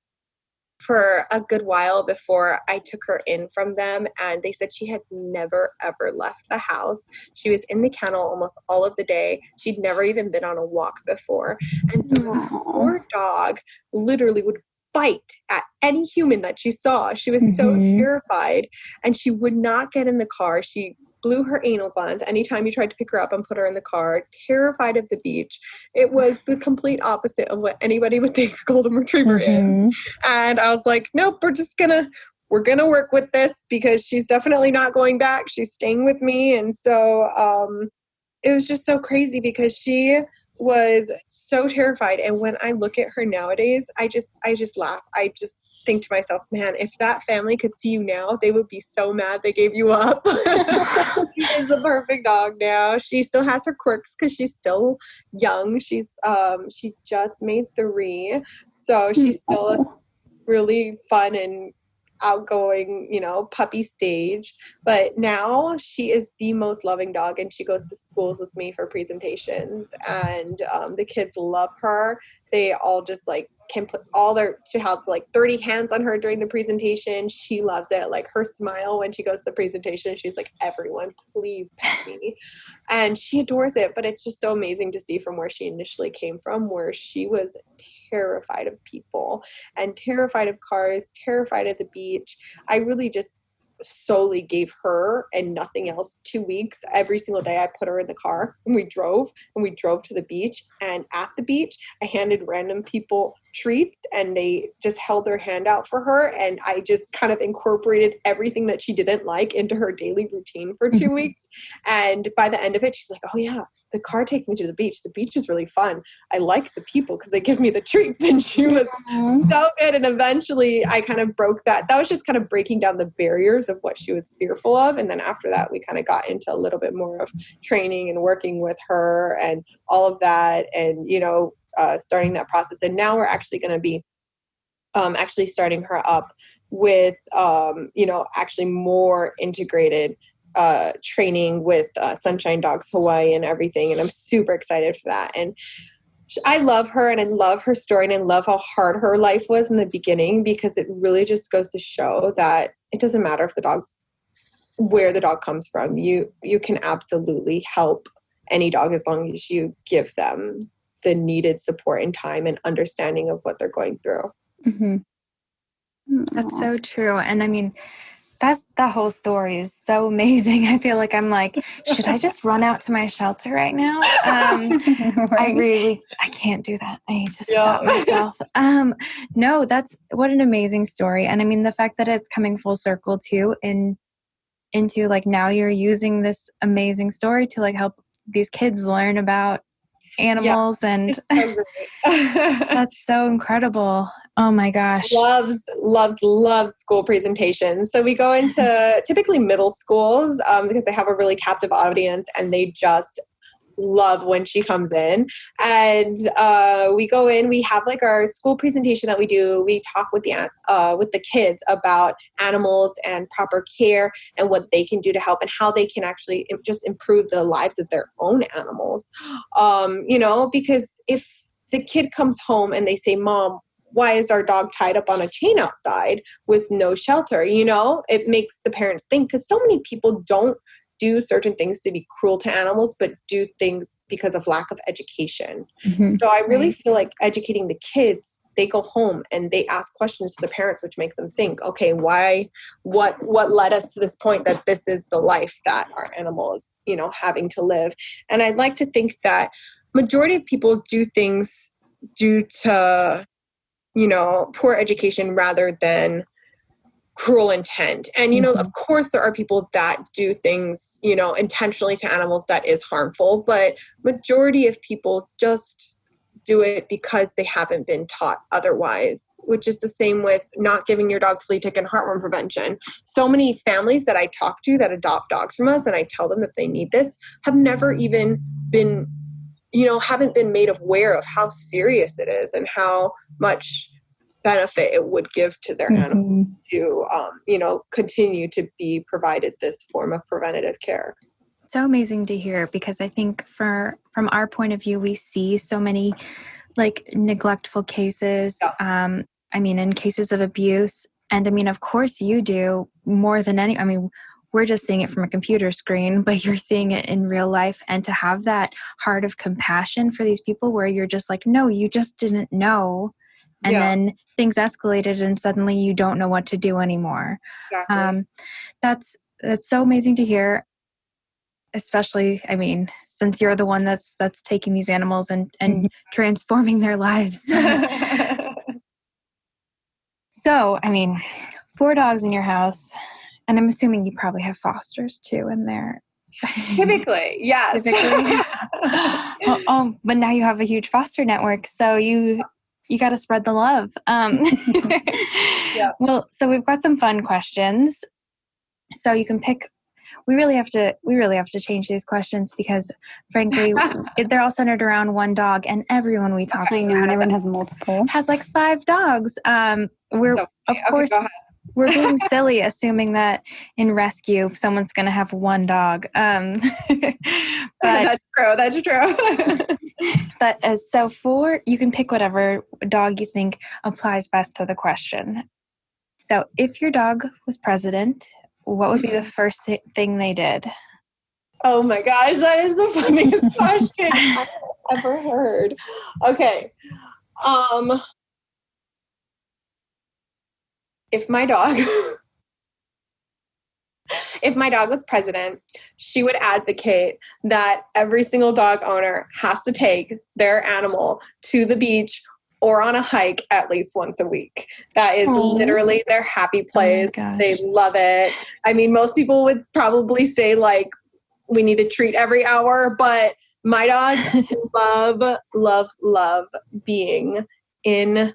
for a good while before I took her in from them, and they said she had never ever left the house. She was in the kennel almost all of the day. She'd never even been on a walk before. And so this poor dog literally would bite at any human that she saw. She was so terrified, and she would not get in the car. She blew her anal glands anytime you tried to pick her up and put her in the car, terrified of the beach. It was the complete opposite of what anybody would think a golden retriever is. And I was like, nope, we're gonna work with this, because she's definitely not going back. She's staying with me. And so it was just so crazy, because she was so terrified. And when I look at her nowadays, I just laugh. I just think to myself, man, if that family could see you now, they would be so mad they gave you up. She is the perfect dog now. She still has her quirks because she's still young. She just made 3, so she's still really fun and outgoing, puppy stage. But now she is the most loving dog, and she goes to schools with me for presentations, and the kids love her. They all just can put she has 30 hands on her during the presentation. She loves it. Her smile when she goes to the presentation, she's like, everyone, please pet me. And she adores it. But it's just so amazing to see from where she initially came from, where she was terrified of people and terrified of cars, terrified of the beach. I really just solely gave her and nothing else 2 weeks. Every single day I put her in the car, and we drove to the beach. And at the beach, I handed random people treats, and they just held their hand out for her. And I just kind of incorporated everything that she didn't like into her daily routine for 2 weeks. And by the end of it, she's like, oh yeah, the car takes me to the beach. The beach is really fun. I like the people because they give me the treats. And she was so good. And eventually I kind of broke that. That was just kind of breaking down the barriers of what she was fearful of. And then after that, we kind of got into a little bit more of training and working with her and all of that. And, starting that process. And now we're actually going to be actually starting her up with, actually more integrated training with Sunshine Dogs Hawaii and everything. And I'm super excited for that. And I love her, and I love her story, and I love how hard her life was in the beginning, because it really just goes to show that it doesn't matter where the dog comes from. You can absolutely help any dog as long as you give them the needed support and time and understanding of what they're going through. Mm-hmm. That's so true. And I mean, the whole story is so amazing. I feel like I'm like, should I just run out to my shelter right now? Right? I can't do that. I need to stop myself. No, that's what an amazing story. And I mean, the fact that it's coming full circle too, into like, now you're using this amazing story to like help these kids learn about animals, and so that's so incredible. Oh my gosh. Loves school presentations. So we go into typically middle schools because they have a really captive audience, and they just love when she comes in. And we go in, we have like our school presentation that we do. We talk with the kids about animals and proper care and what they can do to help, and how they can actually just improve the lives of their own animals. Because if the kid comes home and they say, Mom, why is our dog tied up on a chain outside with no shelter? It makes the parents think, because so many people don't do certain things to be cruel to animals, but do things because of lack of education. Mm-hmm. So I really feel like educating the kids, they go home and they ask questions to the parents, which make them think, okay, what led us to this point that this is the life that our animal is, having to live. And I'd like to think that majority of people do things due to, poor education rather than cruel intent. And, of course there are people that do things, intentionally to animals that is harmful, but majority of people just do it because they haven't been taught otherwise, which is the same with not giving your dog flea, tick, and heartworm prevention. So many families that I talk to that adopt dogs from us, and I tell them that they need this, have never even been, haven't been made aware of how serious it is and how much benefit it would give to their animals to, continue to be provided this form of preventative care. So amazing to hear, because I think from our point of view, we see so many like neglectful cases. Yeah. In cases of abuse. And I mean, of course you do more than any, we're just seeing it from a computer screen, but you're seeing it in real life. And to have that heart of compassion for these people where you're just like, no, you just didn't know. And then things escalated and suddenly you don't know what to do anymore. Exactly. That's so amazing to hear, especially, since you're the one that's taking these animals and transforming their lives. So, 4 dogs in your house, and I'm assuming you probably have fosters too in there. Typically, yes. But now you have a huge foster network, so you got to spread the love. Yeah. Well, so we've got some fun questions. So you can pick. We really have to change these questions because, frankly, they're all centered around one dog, and everyone we talk to everyone has multiple. Has like 5 dogs. We're being silly assuming that in rescue someone's going to have 1 dog. But, That's true. But you can pick whatever dog you think applies best to the question. So if your dog was president, what would be the first thing they did? Oh my gosh, that is the funniest question I've ever heard. Okay. If my dog was president, she would advocate that every single dog owner has to take their animal to the beach or on a hike at least once a week. That is literally their happy place. They love it. I mean, most people would probably say like, we need a treat every hour, but my dogs love being in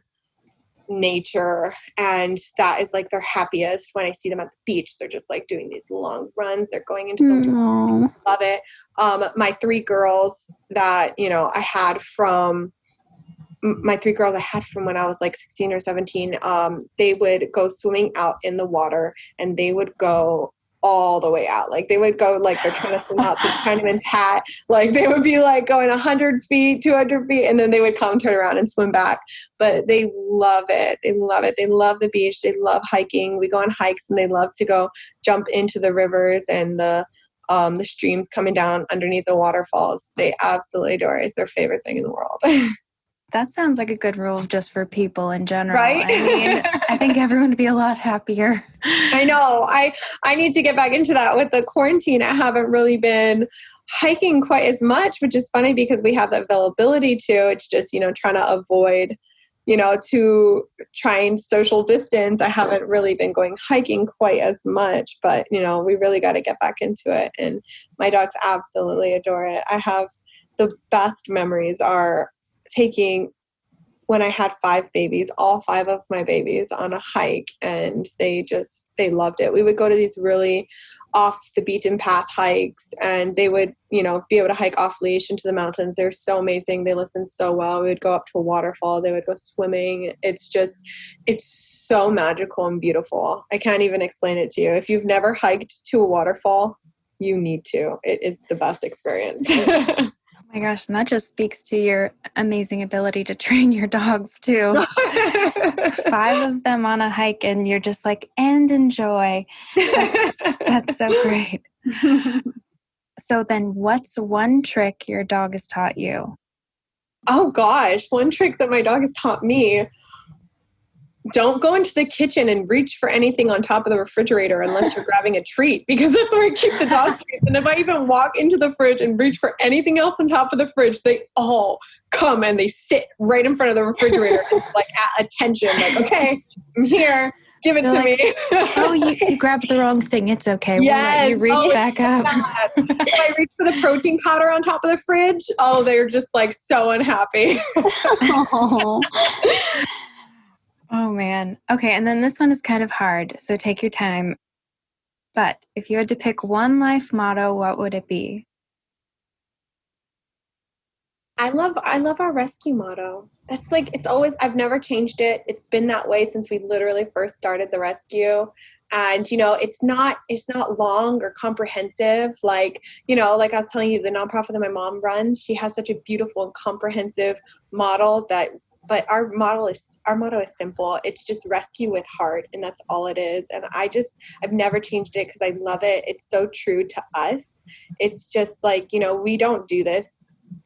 nature, and that is like their happiest. When I see them at the beach, they're just like doing these long runs, they're going into the water. Love it. My three girls that I had from when I was like 16 or 17, they would go swimming out in the water, and they would go all the way out. Like they would go like they're trying to swim out to Chinaman's Hat. Like they would be like going 100 feet, 200 feet, and then they would come turn around and swim back. But they love it. They love it. They love the beach. They love hiking. We go on hikes, and they love to go jump into the rivers and the streams coming down underneath the waterfalls. They absolutely adore it. It's their favorite thing in the world. That sounds like a good rule just for people in general. Right? I mean, I think everyone would be a lot happier. I know. I need to get back into that. With the quarantine, I haven't really been hiking quite as much, which is funny because we have the availability to. It's just, trying to avoid, to try and social distance. I haven't really been going hiking quite as much, but, we really got to get back into it. And my dogs absolutely adore it. I have the best memories are taking when I had 5 babies, all 5 of my babies on a hike, and they loved it. We would go to these really off the beaten path hikes, and they would, be able to hike off leash into the mountains. They're so amazing. They listen so well. We would go up to a waterfall. They would go swimming. It's so magical and beautiful. I can't even explain it to you. If you've never hiked to a waterfall, you need to. It is the best experience. Oh my gosh, and that just speaks to your amazing ability to train your dogs too. 5 of them on a hike, and you're just like, and enjoy. That's so great. So then what's one trick your dog has taught you? Oh gosh, one trick that my dog has taught me. Don't go into the kitchen and reach for anything on top of the refrigerator unless you're grabbing a treat, because that's where I keep the dog treats. And if I even walk into the fridge and reach for anything else on top of the fridge, they all come and they sit right in front of the refrigerator, like at attention, like, okay, I'm here. Give it to me. Oh, you grabbed the wrong thing. It's okay. We'll let you reach back up. If I reach for the protein powder on top of the fridge, they're just like so unhappy. Oh, man. Okay, and then this one is kind of hard, so take your time. But if you had to pick one life motto, what would it be? I love our rescue motto. That's like, it's always, I've never changed it. It's been that way since we literally first started the rescue. And, it's not long or comprehensive. Like, like I was telling you, the nonprofit that my mom runs, she has such a beautiful and comprehensive model but our motto is simple. It's just rescue with heart, and that's all it is. And I've never changed it because I love it. It's so true to us. It's just like, we don't do this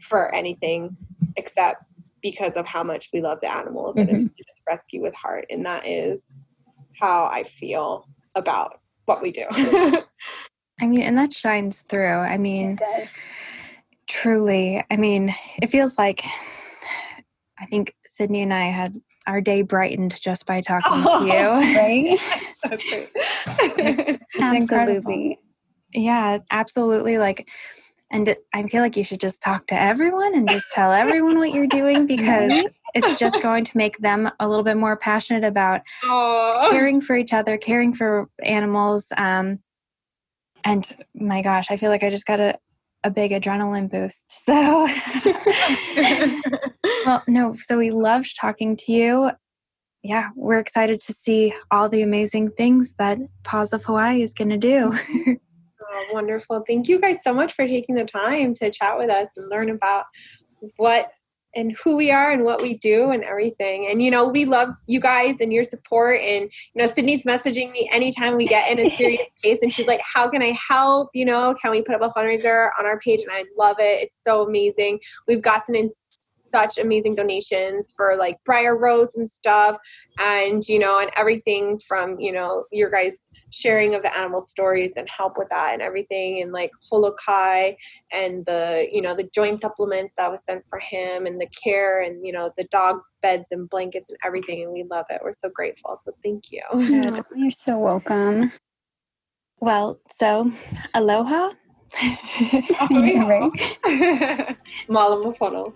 for anything except because of how much we love the animals. And it's just rescue with heart. And that is how I feel about what we do. I mean, and that shines through. I mean, it does. Truly. I mean, it feels like, I think Sydney and I had our day brightened just by talking to you. Right? That's great. It's incredible. Yeah, absolutely. And I feel like you should just talk to everyone and just tell everyone what you're doing, because it's just going to make them a little bit more passionate about caring for each other, caring for animals. And my gosh, I feel like I just got a big adrenaline boost. So, so we loved talking to you. Yeah, we're excited to see all the amazing things that PAWS of Hawaii is going to do. Oh, wonderful. Thank you guys so much for taking the time to chat with us and learn about what and who we are and what we do and everything. And, we love you guys and your support. And, Sydney's messaging me anytime we get in a serious case, and she's like, how can I help? Can we put up a fundraiser on our page? And I love it. It's so amazing. We've got some such amazing donations for like briar rose and stuff, and and everything from your guys sharing of the animal stories and help with that and everything, and like Holokai and the the joint supplements that was sent for him, and the care, and the dog beds and blankets and everything, and we love it. We're so grateful. So thank you. Good. You're so welcome. Well, so aloha. Right? Malamopono.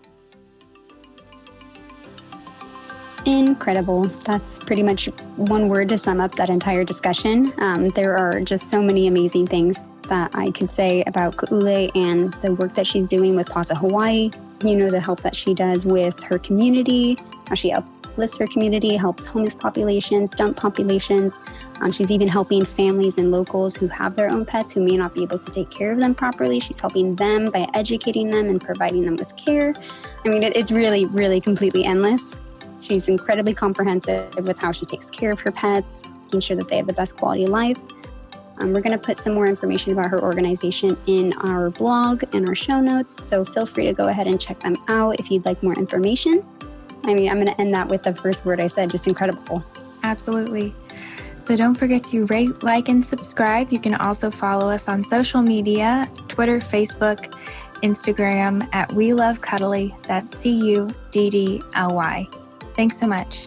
Incredible. That's pretty much one word to sum up that entire discussion. There are just so many amazing things that I could say about Ku'ulei and the work that she's doing with PAWS of Hawaii. The help that she does with her community, how she uplifts her community, helps homeless populations, dump populations. She's even helping families and locals who have their own pets who may not be able to take care of them properly. She's helping them by educating them and providing them with care. I mean, it's really, really completely endless. She's incredibly comprehensive with how she takes care of her pets, making sure that they have the best quality of life. We're going to put some more information about her organization in our blog and our show notes, so feel free to go ahead and check them out if you'd like more information. I mean, I'm going to end that with the first word I said, just incredible. Absolutely. So don't forget to rate, like, and subscribe. You can also follow us on social media, Twitter, Facebook, Instagram at We Love Cuddly. That's CUDDLY. Thanks so much.